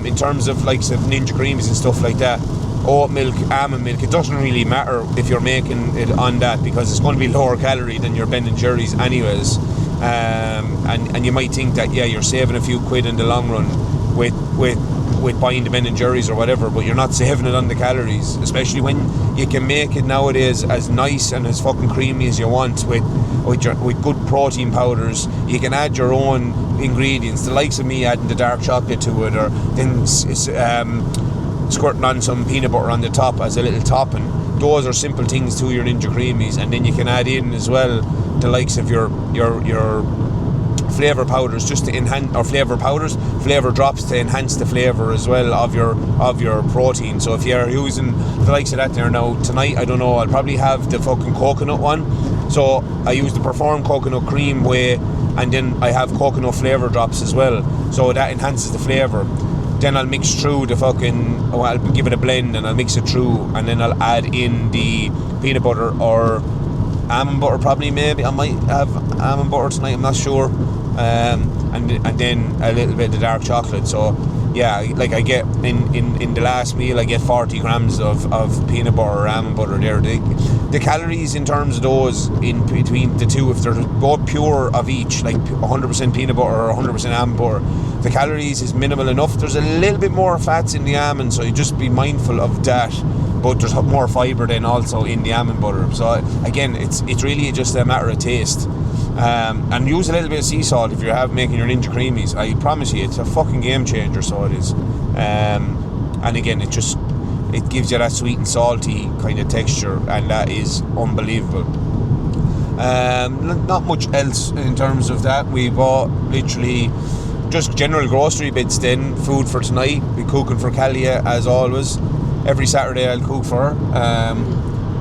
In terms of like Ninja Creamies and stuff like that, oat milk, almond milk, it doesn't really matter if you're making it on that, because it's going to be lower calorie than your Ben and Jerry's anyways. And you might think that, yeah, you're saving a few quid in the long run. with buying the Ben and Jerry's or whatever, but you're not saving it on the calories, especially when you can make it nowadays as nice and as fucking creamy as you want with good protein powders. You can add your own ingredients, the likes of me adding the dark chocolate to it, or then squirting on some peanut butter on the top as a little topping. Those are simple things to your Ninja Creamies, and then you can add in as well the likes of your flavour powders just to enhance, or flavour drops to enhance the flavour as well of your protein. So if you're using the likes of that there now, tonight, I don't know, I'll probably have the fucking coconut one. So I use the Perform coconut cream whey, and then I have coconut flavour drops as well. So that enhances the flavour. Then I'll mix through the fucking, I'll give it a blend and I'll mix it through, and then I'll add in the peanut butter or almond butter, probably, maybe. I might have almond butter tonight, I'm not sure. And then a little bit of the dark chocolate. So yeah, like I get in the last meal I get 40 grams of peanut butter or almond butter there. The calories in terms of those in between the two, if they're both pure of each, like 100% peanut butter or 100% almond butter, the calories is minimal enough. There's a little bit more fats in the almond, so you just be mindful of that, but there's more fibre then also in the almond butter. So again, it's really just a matter of taste. And use a little bit of sea salt if you're making your Ninja Creamies. I promise you, it's a fucking game changer, so it is. And again, it gives you that sweet and salty kind of texture, and that is unbelievable. Not much else in terms of that. We bought literally just general grocery bits then, food for tonight. We're cooking for Kahlia as always. Every Saturday I'll cook for her.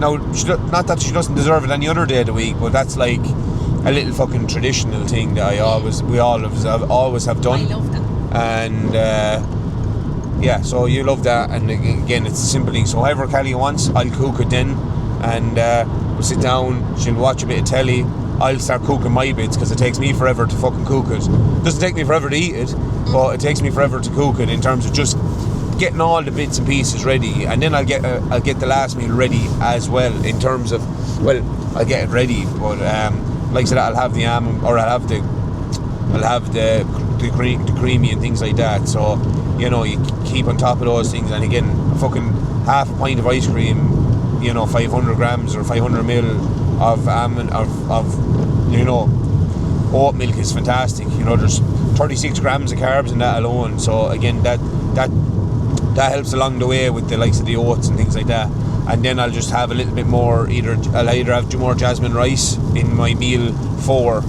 Now, not that she doesn't deserve it any other day of the week, but that's like a little fucking traditional thing that we always have done. I love that. And yeah, so you love that, and again, it's a simple thing. So however Kahlia wants, I'll cook it then, and we'll sit down, she'll watch a bit of telly, I'll start cooking my bits, because it takes me forever to fucking cook it. It doesn't take me forever to eat it, but it takes me forever to cook it, in terms of just getting all the bits and pieces ready, and then I'll get the last meal ready as well, in terms of, well, I'll get it ready, but like I said, I'll have the almond, or I'll have the creamy and things like that. So, you know, you keep on top of those things. And again, a fucking half a pint of ice cream, you know, 500 grams or 500 ml of almond of you know, oat milk is fantastic. You know, there's 36 grams of carbs in that alone. So again, that helps along the way with the likes of the oats and things like that. And then I'll just have a little bit more, I'll either have more jasmine rice in my meal 4,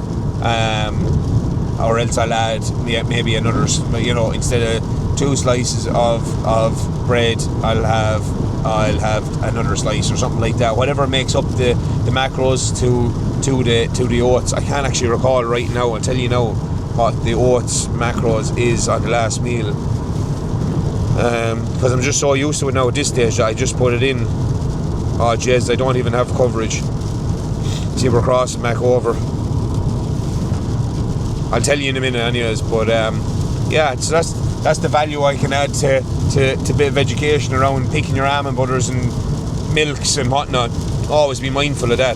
or else I'll add maybe another, you know, instead of 2 slices of bread, I'll have another slice or something like that. Whatever makes up the macros to the oats. I can't actually recall right now. I'll tell you now what the oats macros is on the last meal. Because I'm just so used to it now at this stage that I just put it in. Oh jeez, I don't even have coverage. See, we're crossing back over. I'll tell you in a minute anyways, but yeah, so that's the value I can add to a bit of education around picking your almond butters and milks and whatnot. Always be mindful of that.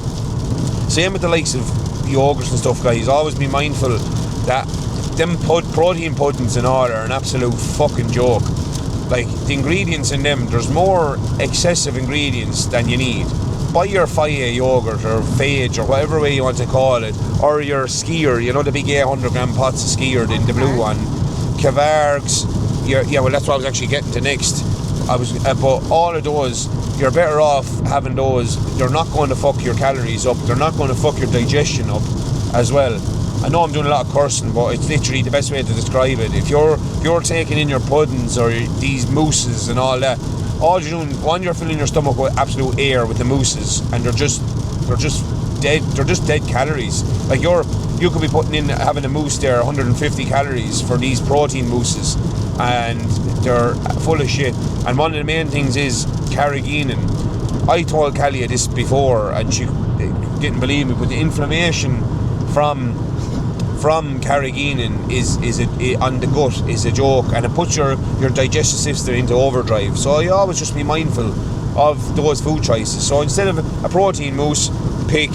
Same with the likes of yogurts and stuff, guys. Always be mindful that them protein puddings and all are an absolute fucking joke. Like, the ingredients in them, there's more excessive ingredients than you need. Buy your Faya yogurt or Phage or whatever way you want to call it, or your Skier, you know, the big 800 gram pots of Skier in the blue one. Kavargs, yeah, well, that's what I was actually getting to next. But all of those, you're better off having those. They're not going to fuck your calories up. They're not going to fuck your digestion up as well. I know I'm doing a lot of cursing, but it's literally the best way to describe it. If you're taking in your puddings or these mousses and all that, all you're doing, one, you're filling your stomach with absolute air with the mousses, and they're just dead calories. Like, you could be having a mousse there, 150 calories for these protein mousses, and they're full of shit. And one of the main things is carrageenan. I told Kahlia this before, and she didn't believe me, but the inflammation from carrageenan on the gut is a joke, and it puts your digestive system into overdrive. So you always just be mindful of those food choices. So instead of a protein mousse, pick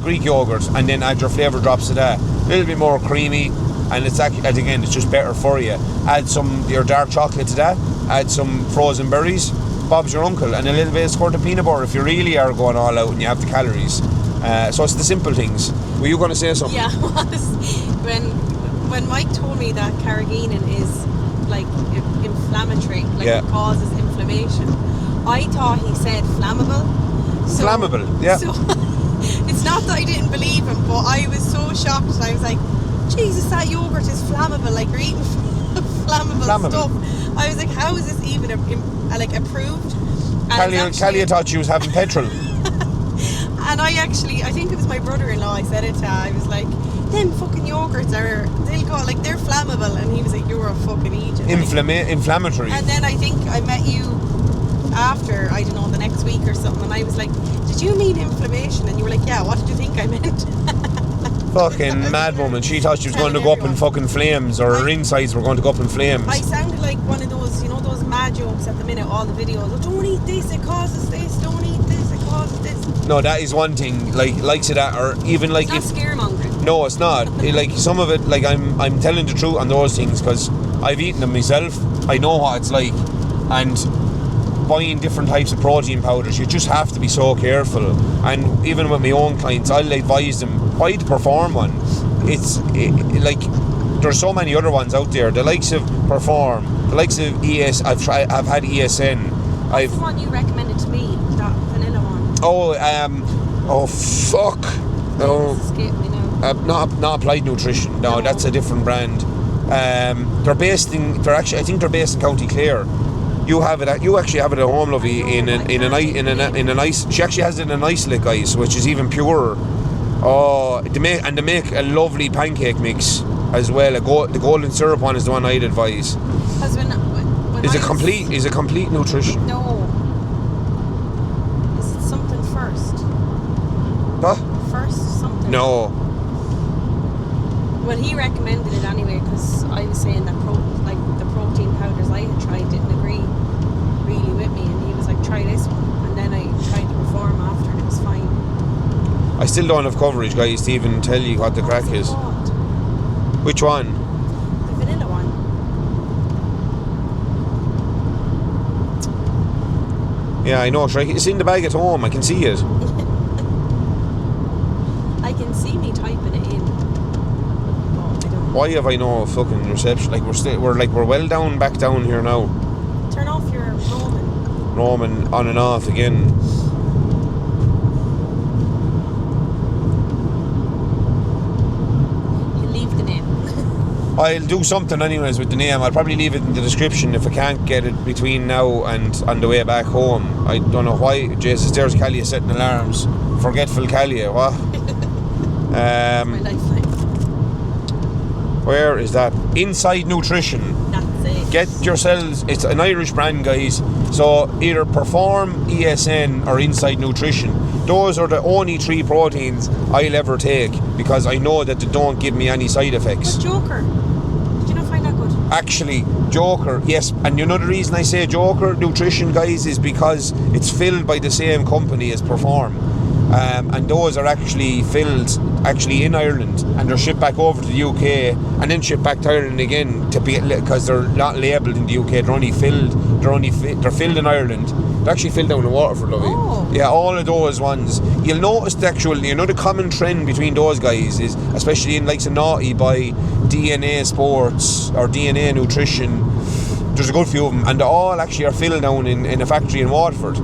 Greek yogurt and then add your flavour drops to that. A little bit more creamy, and it's actually, and again, it's just better for you. Add your dark chocolate to that, add some frozen berries, Bob's your uncle, and a little bit of squirt of peanut butter if you really are going all out and you have the calories. So it's the simple things. Were you going to say something? Yeah, I was. When Mike told me that carrageenan is like inflammatory, like it causes inflammation, I thought he said flammable. So, flammable, yeah. So it's not that I didn't believe him, but I was so shocked. I was like, Jesus, that yogurt is flammable. Like, you're eating flammable stuff. I was like, how is this even approved? Kahlia thought she was having petrol. And I think it was my brother-in-law I said it to. I was like, them fucking yogurts they're flammable, and he was like, you're a fucking idiot. Inflammatory. And then I think I met you after, I don't know, the next week or something, and I was like, did you mean inflammation? And you were like, yeah, what did you think I meant? Fucking mad woman. She thought she was going to go up in fucking flames, or her insides were going to go up in flames. I sounded like one of those, those mad jokes at the minute, all the videos. Oh, don't eat this, it causes this. Don't eat this, it causes this. No, that is one thing. Likes of that, or even like it's not scaremongering. No, it's not. Like some of it, like I'm telling the truth on those things because I've eaten them myself. I know what it's like, and buying different types of protein powders, you just have to be so careful. And even with my own clients, I'll advise them, buy the Perform one. Like there's so many other ones out there. The likes of Perform, the likes of I've had ESN. What's the one you recommended to me? That vanilla one. Oh fuck. No. Escape me now. Not Applied Nutrition. No, that's a different brand. They're based in County Clare. You actually have it at home, lovey, in a nice. She actually has it in a nice lick ice, which is even purer. Oh, they make a lovely pancake mix as well. The golden syrup one is the one I'd advise. Because when Is it complete nutrition? No. Is it something first? Huh? First something? No. Well, he recommended it anyway because I was saying that the protein powders I had tried didn't agree really with me, and he was like, try this one, and then I tried the Perform after and it was fine. I still don't have coverage, guys, to even tell you what the crack is. Called? Which one? The vanilla one. Yeah, I know. It's in the bag at home. I can see it. I can see me typing it in. Oh, I don't. Why have I no fucking reception? Like we're well back down here now. Turn off your roaming. Roaming on and off again. You leave the name. I'll do something anyways with the name. I'll probably leave it in the description if I can't get it between now and on the way back home. I don't know why. Jesus, there's Kahlia setting alarms. Forgetful Kahlia, what? My lifeline. Where is that? Inside Nutrition. That's it. Get yourselves, it's an Irish brand, guys, so either Perform, ESN or Inside Nutrition. Those are the only 3 proteins I'll ever take because I know that they don't give me any side effects. But Joker, did you not find that good? Actually, Joker, yes, and you know the reason I say Joker Nutrition, guys, is because it's filled by the same company as Perform. And those are actually filled in Ireland, and they're shipped back over to the UK and then shipped back to Ireland again because they're not labelled in the UK. They're filled in Ireland. They're actually filled down in Waterford, lovey. Oh. Yeah, all of those ones. You'll notice the common trend between those guys is, especially in likes of Naughty by DNA Sports or DNA Nutrition. There's a good few of them, and they all actually are filled down in a factory in Waterford.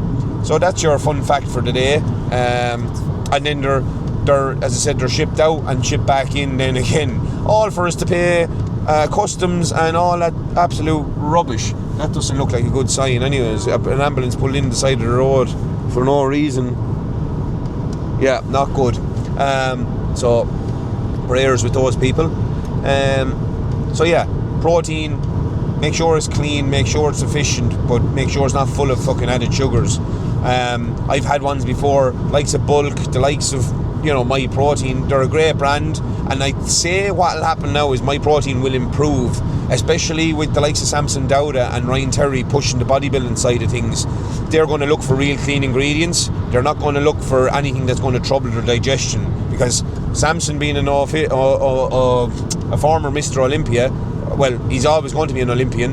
So that's your fun fact for the day. And then they're, as I said, they're shipped out and shipped back in then again. All for us to pay customs and all that absolute rubbish. That doesn't look like a good sign anyways. An ambulance pulled in the side of the road for no reason. Yeah, not good. So prayers with those people. So yeah, protein, make sure it's clean, make sure it's efficient, but make sure it's not full of fucking added sugars. I've had ones before, likes of Bulk, the likes of My Protein. They're a great brand, and I'd say what'll happen now is My Protein will improve, especially with the likes of Samson Dowda and Ryan Terry pushing the bodybuilding side of things. They're going to look for real clean ingredients. They're not going to look for anything that's going to trouble their digestion, because Samson being a former Mr. Olympia, well, he's always going to be an Olympian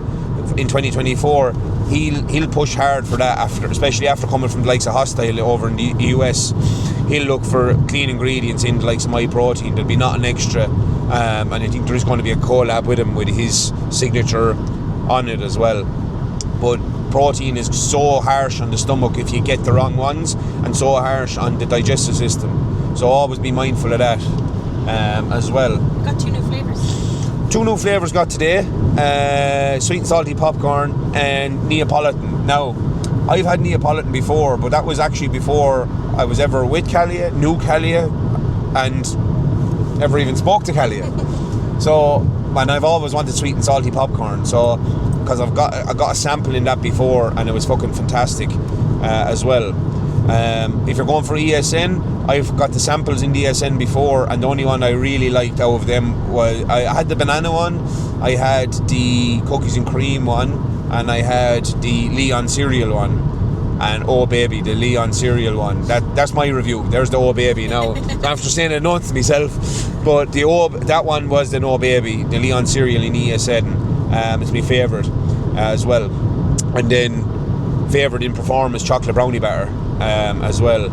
in 2024. He'll push hard for that, especially after coming from the likes of Hostile over in the US. He'll look for clean ingredients in the likes of My Protein. There'll be nothing extra, and I think there is going to be a collab with him with his signature on it as well. But protein is so harsh on the stomach if you get the wrong ones, and so harsh on the digestive system. So always be mindful of that as well. Got 2 new flavours. 2 new flavours got today. Sweet and salty popcorn and Neapolitan. Now, I've had Neapolitan before, but that was actually before I was ever with Kahlia, knew Kahlia, and ever even spoke to Kahlia. So, and I've always wanted sweet and salty popcorn. So, because I got a sample in that before, and it was fucking fantastic as well. If you're going for ESN, I've got the samples in the ESN before, and the only one I really liked out of them was, I had the banana one, I had the cookies and cream one, and I had the Leon cereal one. And oh baby, the Leon cereal one. That's my review. There's the oh baby now. After saying it once to myself, but that one was the oh baby, the Leon cereal in ESN. It's my favourite as well. And then favourite in performance, chocolate brownie batter as well.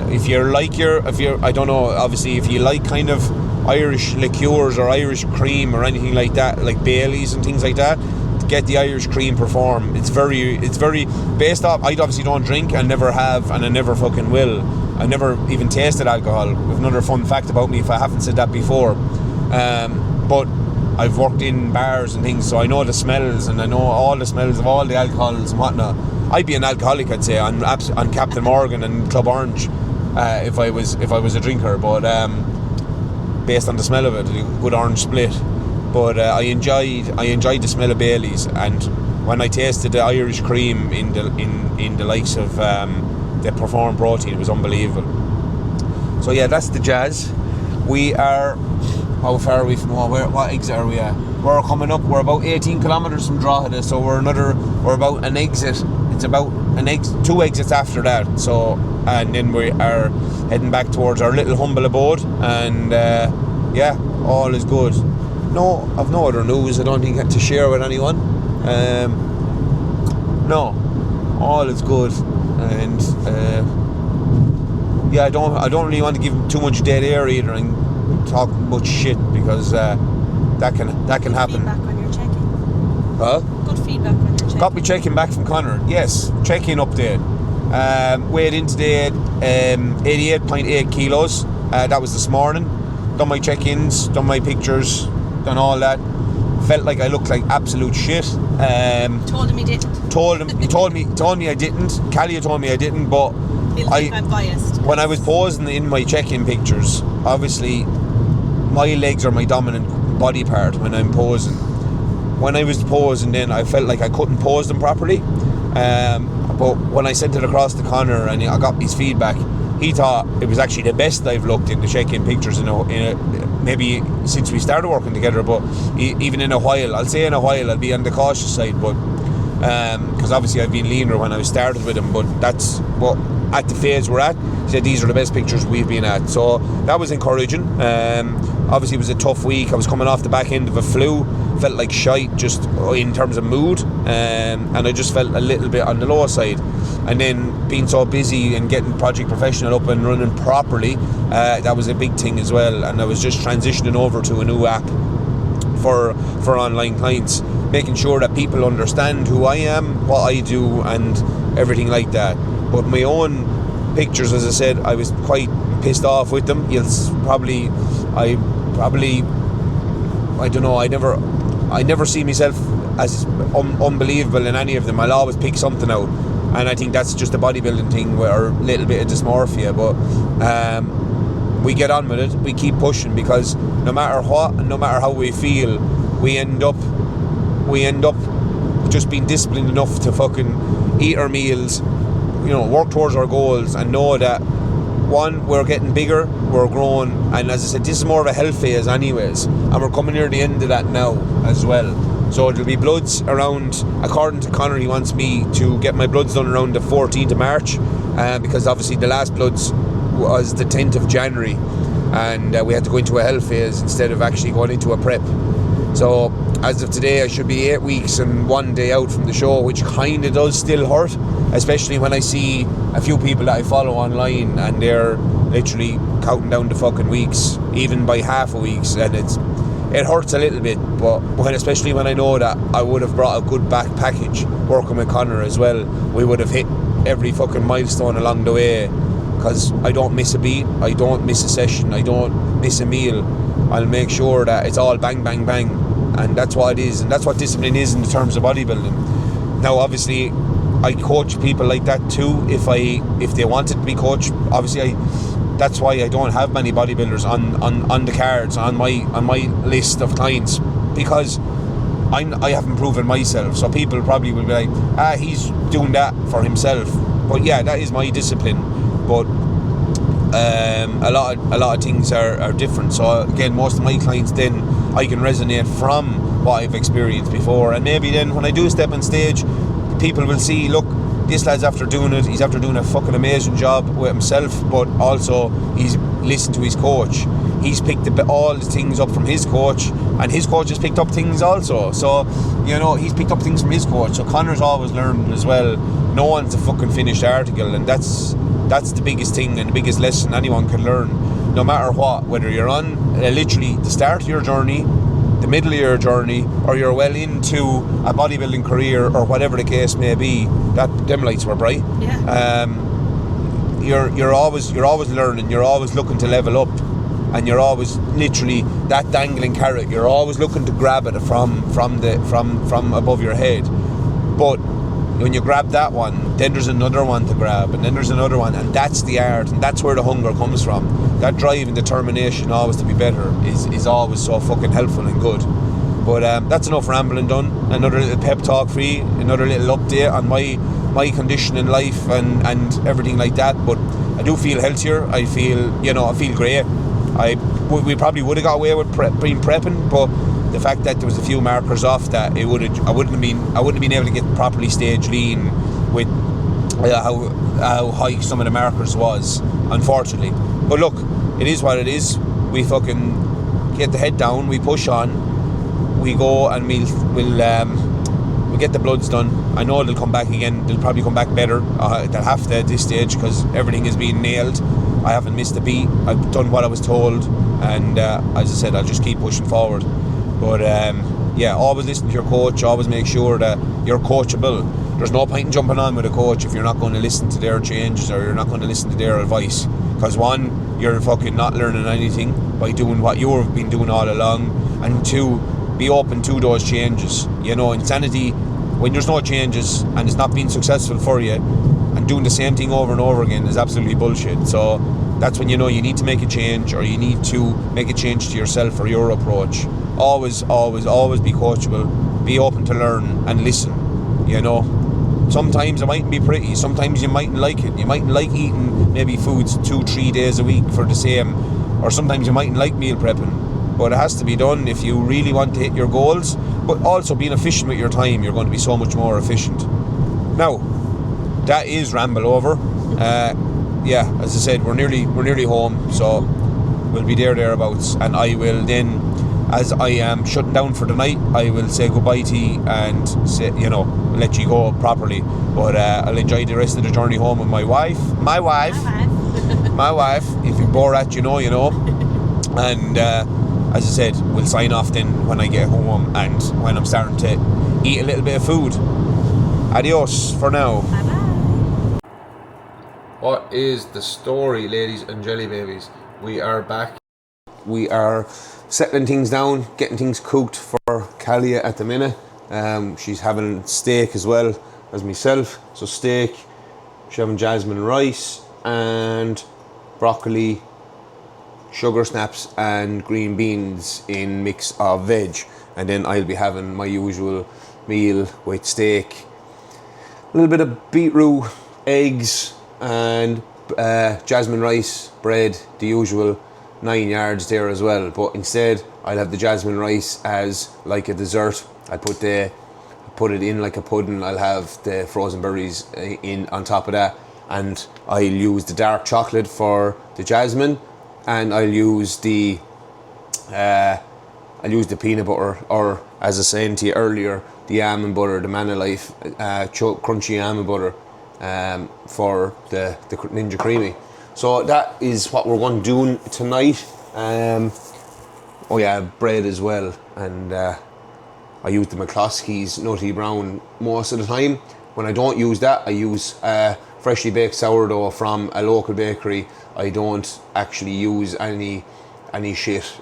If I don't know, obviously if you like kind of Irish liqueurs or Irish cream or anything like that, like Baileys and things like that, get the Irish cream perform. It's very based off, I obviously don't drink and never have, and I never fucking will. I never even tasted alcohol. Another fun fact about me, if I haven't said that before. But I've worked in bars and things, so I know the smells, and I know all the smells of all the alcohols and whatnot. I'd be an alcoholic, I'd say, on Captain Morgan and Club Orange if I was a drinker, but based on the smell of it, a good orange split. But I enjoyed the smell of Baileys, and when I tasted the Irish cream in the likes of the Perform Protein, it was unbelievable. So yeah, that's the jazz. We are, how far are we from what exit are we at? We're coming up, we're about 18 kilometres from Drogheda, so we're about an exit. It's about 2 exits after that. So, and then we are heading back towards our little humble abode, and yeah, all is good. No, I've no other news I don't think I had to share with anyone. No, all is good, and yeah, I don't really want to give too much dead air either and talk much shit, because that can happen. Feedback when you're checking. Huh? Good feedback when you're checking. Got me checking back from Connor. Yes, check-in update. Weighed in today 88.8 kilos. That was this morning. Done my check-ins, done my pictures, done all that. Felt like I looked like absolute shit. Told him he didn't. He told me I didn't. Kahlia told me I didn't, but He'll think I'm biased. When I was posing in my check-in pictures, obviously my legs are my dominant body part when I'm posing. When I was posing then, I felt like I couldn't pose them properly. But when I sent it across to Connor and I got his feedback, he thought it was actually the best I've looked in the check-in pictures in a maybe since we started working together, but even in a while. I'll say in a while, I'll be on the cautious side, but because obviously I've been leaner when I started with him, but that's what at the phase we're at. He said these are the best pictures we've been at, so that was encouraging. Obviously it was a tough week. I was coming off the back end of a flu, felt like shite just in terms of mood, and I just felt a little bit on the lower side. And then being so busy and getting Project Professional up and running properly, that was a big thing as well. And I was just transitioning over to a new app for online clients, making sure that people understand who I am, what I do, and everything like that. But my own pictures, as I said, I was quite pissed off with them. I don't know, I never see myself as unbelievable in any of them. I'll always pick something out, and I think that's just a bodybuilding thing, or a little bit of dysmorphia, but we get on with it, we keep pushing, because no matter what and no matter how we feel, we end up just being disciplined enough to fucking eat our meals, work towards our goals, and know that one, we're getting bigger, we're growing, and as I said, this is more of a health phase anyways, and we're coming near the end of that now as well. So there'll be bloods around, according to Connor, he wants me to get my bloods done around the 14th of March, because obviously the last bloods was the 10th of January, and we had to go into a health phase instead of actually going into a prep. So as of today, I should be 8 weeks and 1 day out from the show, which kind of does still hurt, especially when I see a few people that I follow online and they're literally counting down the fucking weeks, even by half a weeks, and it hurts a little bit. But especially when I know that I would have brought a good back package working with Connor as well, we would have hit every fucking milestone along the way, because I don't miss a beat, I don't miss a session, I don't miss a meal. I'll make sure that it's all bang, bang, bang, and that's what it is, and that's what discipline is in the terms of bodybuilding. Now, obviously, I coach people like that too. If they wanted to be coached, obviously, that's why I don't have many bodybuilders on the cards on my list of clients, because I haven't proven myself. So people probably will be like, he's doing that for himself. But yeah, that is my discipline. But a lot of things are different. So again, most of my clients, then I can resonate from what I've experienced before, and maybe then when I do step on stage, people will see, look, this lad's after doing it, he's after doing a fucking amazing job with himself, but also he's listened to his coach, he's picked all the things up from his coach, and his coach has picked up things also. So he's picked up things from his coach. So Connor's always learning as well. No one's a fucking finished article, and that's the biggest thing and the biggest lesson anyone can learn, no matter what, whether you're on literally the start of your journey, the middle of your journey, or you're well into a bodybuilding career, or whatever the case may be. That them lights were bright. Yeah. You're always learning, you're always looking to level up, and you're always literally that dangling carrot, you're always looking to grab it from above your head. But when you grab that one, then there's another one to grab, and then there's another one, and that's the art, and that's where the hunger comes from. That drive and determination always to be better is always so fucking helpful and good. But that's enough rambling done. Another little pep talk for you, another little update on my condition in life and everything like that. But I do feel healthier. I feel great. We probably would have got away with being prepping, but the fact that there was a few markers off, that I wouldn't have been able to get properly stage lean with how high some of the markers was, unfortunately. But look, it is what it is. We fucking get the head down, we push on, we go, and we'll get the bloods done. I know they'll come back again. They'll probably come back better. They'll have to at this stage, because everything is being nailed. I haven't missed a beat. I've done what I was told, and as I said, I'll just keep pushing forward. But always listen to your coach. Always make sure that you're coachable. There's no point in jumping on with a coach if you're not going to listen to their changes, or you're not going to listen to their advice. Because one, you're fucking not learning anything by doing what you've been doing all along, and two, be open to those changes. Insanity, when there's no changes and it's not being successful for you, and doing the same thing over and over again, is absolutely bullshit. So that's when you need to make a change, or you need to make a change to yourself or your approach. Always be coachable, be open to learn and listen. Sometimes it mightn't be pretty, sometimes you mightn't like it. You mightn't like eating maybe foods 2-3 days a week for the same, or sometimes you mightn't like meal prepping, but it has to be done if you really want to hit your goals. But also being efficient with your time, you're going to be so much more efficient. Now, that is ramble over. As I said, we're nearly home, so we'll be thereabouts, and I will then, as I am shutting down for the night, I will say goodbye to you and say, let you go properly. But I'll enjoy the rest of the journey home with my wife. My wife. If you bore at, you know. And as I said, we'll sign off then when I get home and when I'm starting to eat a little bit of food. Adios for now. Bye-bye. What is the story, ladies and jelly babies? We are back. We are settling things down, getting things cooked for Kahlia at the minute. She's having steak as well as myself. So steak, she's having jasmine rice and broccoli, sugar snaps and green beans in mix of veg. And then I'll be having my usual meal with steak, a little bit of beetroot, eggs and jasmine rice, bread, the usual 9 yards there as well. But instead I'll have the jasmine rice as like a dessert. I put it in like a pudding. I'll have the frozen berries in on top of that, and I'll use the dark chocolate for the jasmine, and I'll use the peanut butter, or as I was saying to you earlier, the almond butter, the Man Alive crunchy almond butter for the Ninja Creamy. So that is what we're going to do tonight. Oh yeah, bread as well, and I use the McCloskey's Nutty Brown most of the time. When I don't use that, I use freshly baked sourdough from a local bakery. I don't actually use any shit.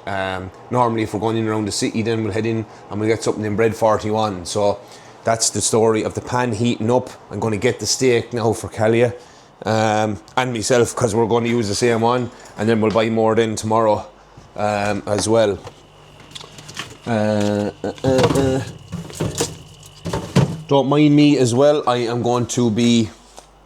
Normally if we're going in around the city, then we'll head in and we'll get something in Bread 41. So that's the story of the pan heating up. I'm going to get the steak now for Kahlia and myself, because we're going to use the same one, and then we'll buy more then tomorrow as well. Don't mind me as well. I am going to be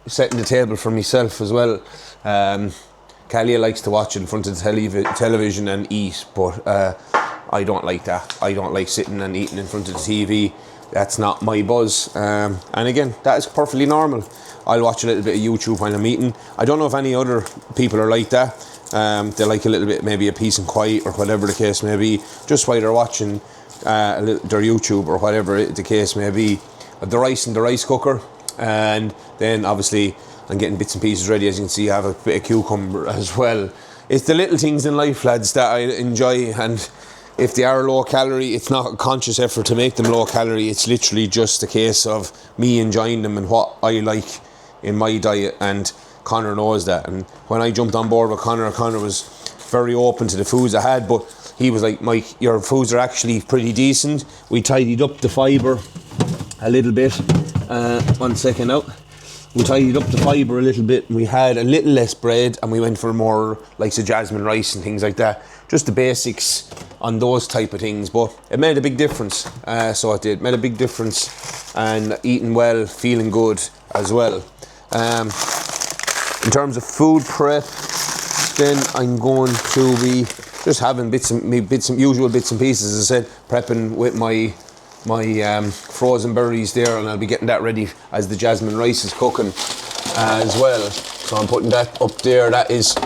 setting the table for myself as well. Kahlia likes to watch in front of the television and eat, but I don't like that. I don't like sitting and eating in front of the TV. That's not my buzz. And again, that is perfectly normal. I'll watch a little bit of YouTube while I'm eating. I don't know if any other people are like that. They like a little bit, maybe a peace and quiet, or whatever the case may be, just while they're watching their YouTube, or whatever the case may be. The rice in the rice cooker, and then obviously I'm getting bits and pieces ready. As you can see, I have a bit of cucumber as well. It's the little things in life, lads, that I enjoy, and if they are low calorie, it's not a conscious effort to make them low calorie. It's literally just a case of me enjoying them and what I like in my diet, and Connor knows that. And when I jumped on board with Connor was very open to the foods I had, but he was like, Mike, your foods are actually pretty decent. We tidied up the fibre a little bit. 1 second out. We tidied up the fibre a little bit. We had a little less bread, and we went for more like the jasmine rice and things like that. Just the basics on those type of things, but it made a big difference. So it did, made a big difference, and eating well, feeling good as well. In terms of food prep, then I'm going to be just having usual bits and pieces. As I said, prepping with my frozen berries there, and I'll be getting that ready as the jasmine rice is cooking as well. So I'm putting that up there. That is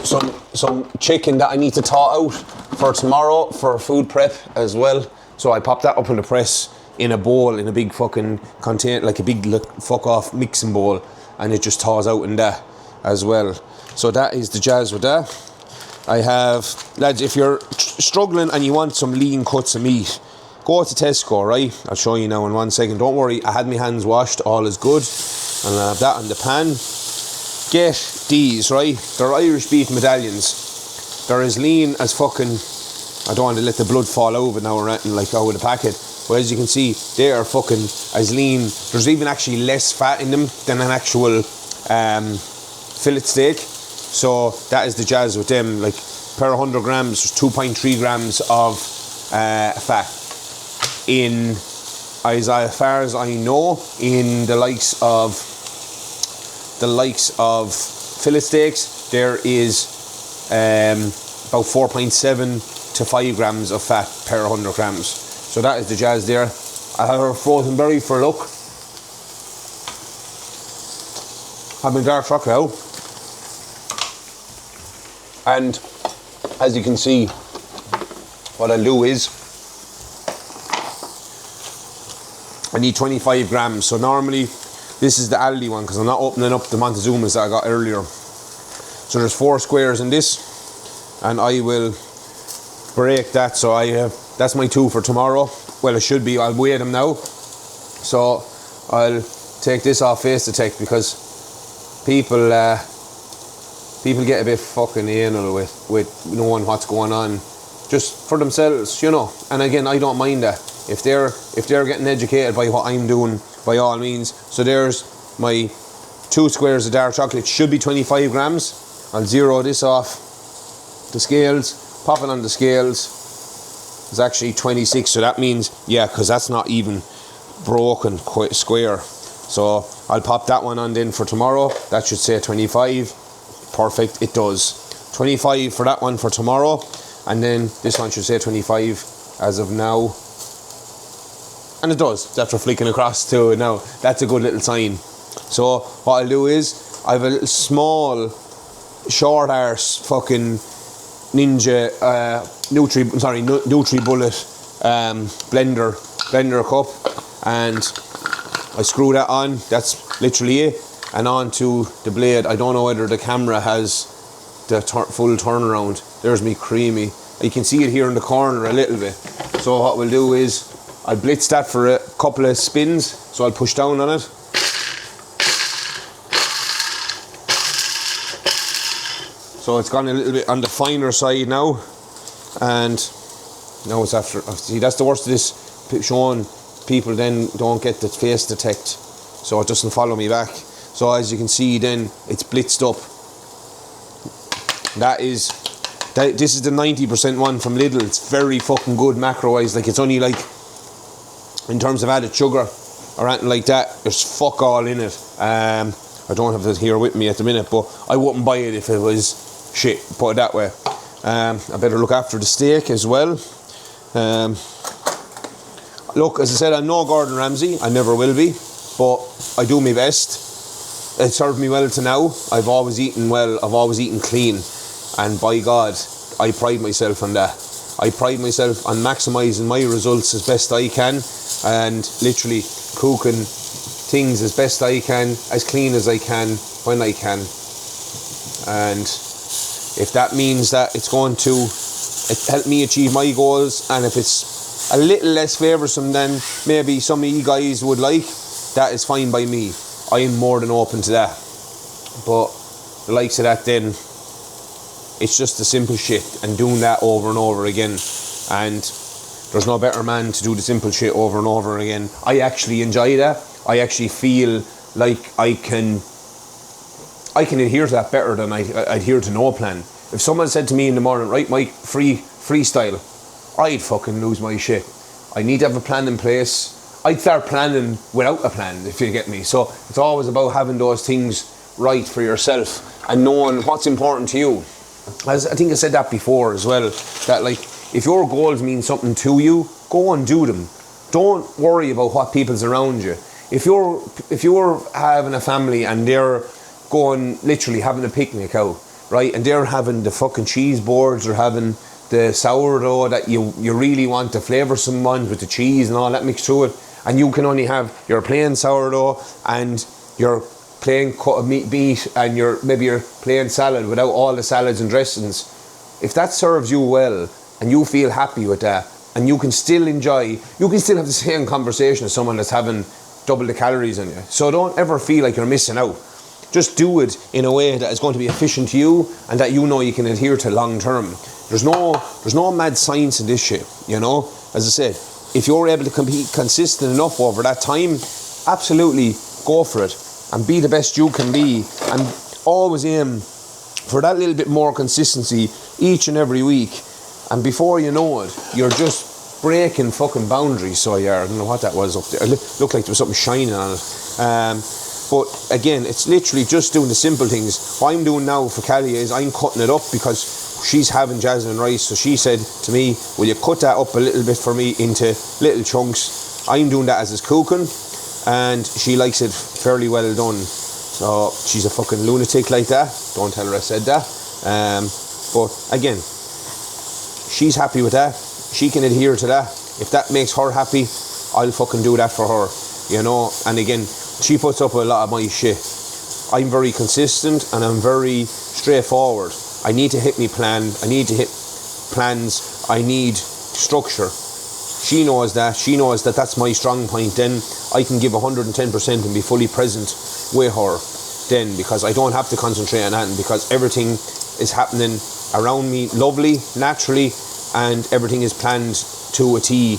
some chicken that I need to thaw out for tomorrow for food prep as well. So I pop that up in the press in a bowl, in a big fucking container, like a big fuck off mixing bowl, and it just thaws out in that as well. So that is the jazz with that. I have, lads, if you're struggling and you want some lean cuts of meat, go to Tesco, right? I'll show you now in 1 second. Don't worry, I had my hands washed, all is good. And I have that on the pan. Get these, right? They're Irish beef medallions. They're as lean as fucking, I don't want to let the blood fall over now or anything like out of the packet. But as you can see, they are fucking as lean. There's even actually less fat in them than an actual fillet steak. So that is the jazz with them. Like per 100 grams, there's 2.3 grams of fat. In, as far as I know, in the likes of fillet steaks, there is about 4.7 to 5 grams of fat per 100 grams. So that is the jazz there. I have a frozen berry for a look. Have my dark chocolate out. And as you can see, what I'll do is I need 25 grams. So normally this is the Aldi one, because I'm not opening up the Montezumas that I got earlier. So there's 4 squares in this, and I will break that. So I have, that's my 2 for tomorrow. Well, it should be. I'll weigh them now. So I'll take this off Face Detect, because people get a bit fucking anal with knowing what's going on just for themselves, you know. And again, I don't mind that. If they're getting educated by what I'm doing, by all means. So there's my 2 squares of dark chocolate. Should be 25 grams. I'll zero this off the scales, pop it on the scales. It's actually 26, so that means, yeah, because that's not even broken square. So I'll pop that one on then for tomorrow. That should say 25. Perfect, it does. 25 for that one for tomorrow, and then this one should say 25 as of now. And it does. That's what flicking across to now. That's a good little sign. So what I'll do is I have a little small, short arse fucking Ninja NutriBullet blender cup, and I screw that on. That's literally it, and onto the blade. I don't know whether the camera has the full turnaround. There's me creamy. You can see it here in the corner a little bit. So what we'll do is I'll blitz that for a couple of spins. So I'll push down on it. So it's gone a little bit on the finer side now, and now it's after. See, that's the worst of this, showing people then don't get the face detect, so it doesn't follow me back. So as you can see, then it's blitzed up. This is the 90% one from Lidl. It's very fucking good macro-wise. Like, it's only like, in terms of added sugar or anything like that, there's fuck all in it. I don't have it here with me at the minute, but I wouldn't buy it if it was shit, put it that way. I better look after the steak as well. Look, as I said, I'm no Gordon Ramsay. I never will be, but I do my best. It served me well to now. I've always eaten well. I've always eaten clean. And by God, I pride myself on that. I pride myself on maximising my results as best I can, and literally cooking things as best I can, as clean as I can, when I can. And if that means that it's going to help me achieve my goals, and if it's a little less favoursome than maybe some of you guys would like, that is fine by me. I am more than open to that. But the likes of that, then it's just the simple shit, and doing that over and over again. And there's no better man to do the simple shit over and over again. I actually enjoy that. I actually feel like I can adhere to that better than I adhere to no plan. If someone said to me in the morning, right, Mike, freestyle, I'd fucking lose my shit. I need to have a plan in place. I'd start planning without a plan, if you get me. So it's always about having those things right for yourself and knowing what's important to you. As I think I said that before as well, that like, if your goals mean something to you, go and do them. Don't worry about what people's around you. If you're having a family and they're going, literally having a picnic out, right, and they're having the fucking cheese boards, or having the sourdough that you really want, the flavoursome ones with the cheese and all that mixed through it, and you can only have your plain sourdough and your plain cut of meat and your plain salad without all the salads and dressings. If that serves you well and you feel happy with that, and you can still enjoy, you can still have the same conversation as someone that's having double the calories on you. So don't ever feel like you're missing out. Just do it in a way that is going to be efficient to you and that you know you can adhere to long term. There's no mad science in this shit, you know. As I said, if you're able to compete consistent enough over that time, absolutely go for it and be the best you can be, and always aim for that little bit more consistency each and every week. And before you know it, you're just breaking fucking boundaries. So yeah, I don't know what that was up there. It looked like there was something shining on it. But again, it's literally just doing the simple things. What I'm doing now for Kahlia is I'm cutting it up because she's having jasmine rice. So she said to me, will you cut that up a little bit for me into little chunks? I'm doing that as it's cooking, and she likes it fairly well done. So she's a fucking lunatic like that. Don't tell her I said that. But again, she's happy with that. She can adhere to that. If that makes her happy, I'll fucking do that for her, you know. And again, she puts up with a lot of my shit. I'm very consistent and I'm very straightforward. I need to hit me plan. I need to hit plans. I need structure. She knows that. She knows that that's my strong point. Then I can give 110% and be fully present with her then, because I don't have to concentrate on that, because everything is happening around me lovely, naturally, and everything is planned to a T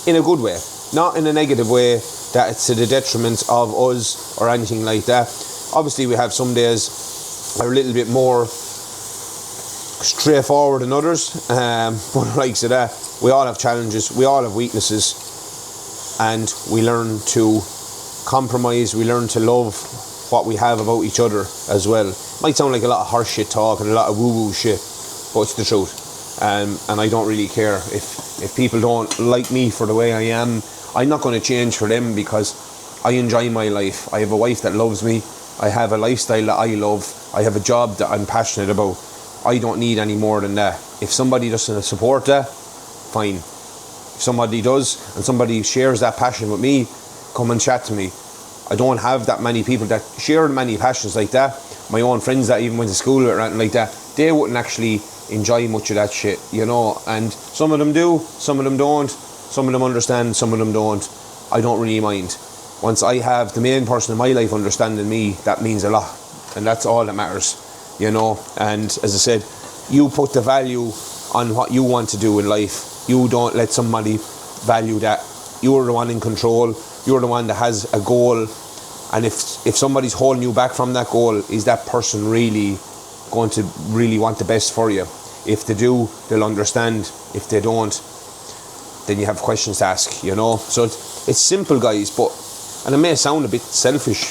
in a good way, not in a negative way that it's to the detriment of us or anything like that. Obviously we have some days that are a little bit more straightforward than others, but like so that we all have challenges, we all have weaknesses, and we learn to compromise, we learn to love what we have about each other as well. Might sound like a lot of horse shit talk and a lot of woo-woo shit, but it's the truth. And I don't really care if people don't like me for the way I am. I'm not going to change for them, because I enjoy my life. I have a wife that loves me. I have a lifestyle that I love. I have a job that I'm passionate about. I don't need any more than that. If somebody doesn't support that, fine. If somebody does, and somebody shares that passion with me, come and chat to me. I don't have that many people that share many passions like that. My own friends that even went to school or anything like that, they wouldn't actually enjoy much of that shit, you know. And some of them do, some of them don't. Some of them understand, some of them don't. I don't really mind. Once I have the main person in my life understanding me, that means a lot. And that's all that matters, you know. And as I said, you put the value on what you want to do in life. You don't let somebody value that. You're the one in control. You're the one that has a goal. And if somebody's holding you back from that goal, is that person really going to really want the best for you? If they do, they'll understand. If they don't, then you have questions to ask, you know. So it's simple, guys, and it may sound a bit selfish,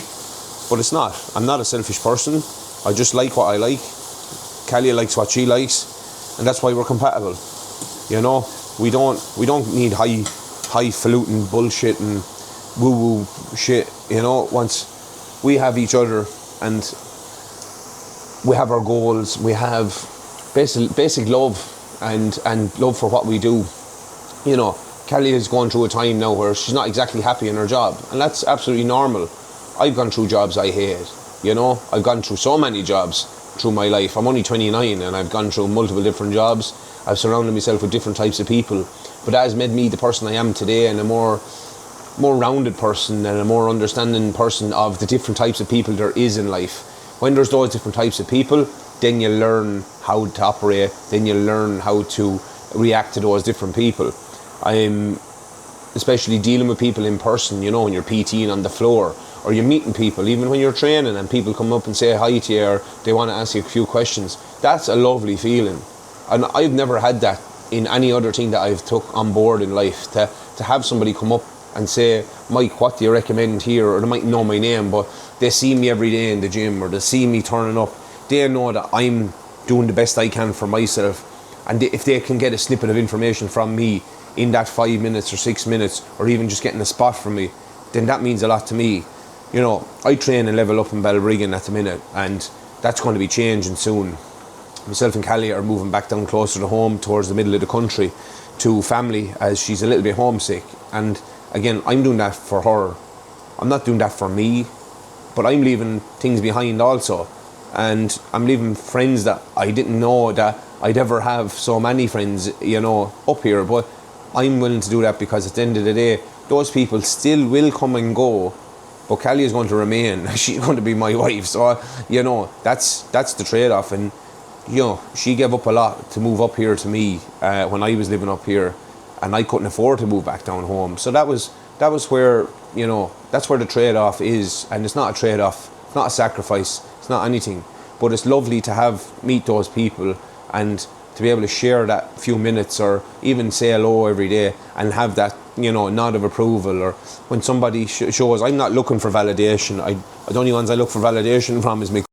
but it's not. I'm not a selfish person. I just like what I like. Kahlia likes what she likes, and that's why we're compatible. You know, we don't need highfalutin bullshit and woo-woo shit, you know. Once we have each other and we have our goals, we have basic love and love for what we do. You know, Kahlia is going through a time now where she's not exactly happy in her job, and that's absolutely normal. I've gone through jobs I hate, you know. I've gone through so many jobs through my life. I'm only 29 and I've gone through multiple different jobs. I've surrounded myself with different types of people, but that has made me the person I am today, and a more rounded person and a more understanding person of the different types of people there is in life. When there's those different types of people, then you learn how to operate, then you learn how to react to those different people. I'm especially dealing with people in person, you know, when you're PTing on the floor, or you're meeting people, even when you're training and people come up and say hi to you, or they want to ask you a few questions. That's a lovely feeling. And I've never had that in any other thing that I've took on board in life, to have somebody come up and say, Mike, what do you recommend here? Or they might know my name, but they see me every day in the gym, or they see me turning up. They know that I'm doing the best I can for myself. And if they can get a snippet of information from me in that 5 minutes or 6 minutes, or even just getting a spot from me, then that means a lot to me. You know, I train and level up in Balbriggan at the minute, and that's going to be changing soon. Myself and Kahlia are moving back down closer to home, towards the middle of the country, to family, as she's a little bit homesick. And again, I'm doing that for her. I'm not doing that for me, but I'm leaving things behind also. And I'm leaving friends that I didn't know that I'd ever have so many friends, you know, up here. But I'm willing to do that, because at the end of the day, those people still will come and go, but Kahlia is going to remain. She's going to be my wife. So, you know, that's the trade-off. And, you know, she gave up a lot to move up here to me when I was living up here, and I couldn't afford to move back down home. So that was where, you know, that's where the trade-off is. And it's not a trade-off, it's not a sacrifice, it's not anything. But it's lovely to meet those people, and to be able to share that few minutes, or even say hello every day, and have that, you know, nod of approval. Or when somebody shows, I'm not looking for validation. The only ones I look for validation from is me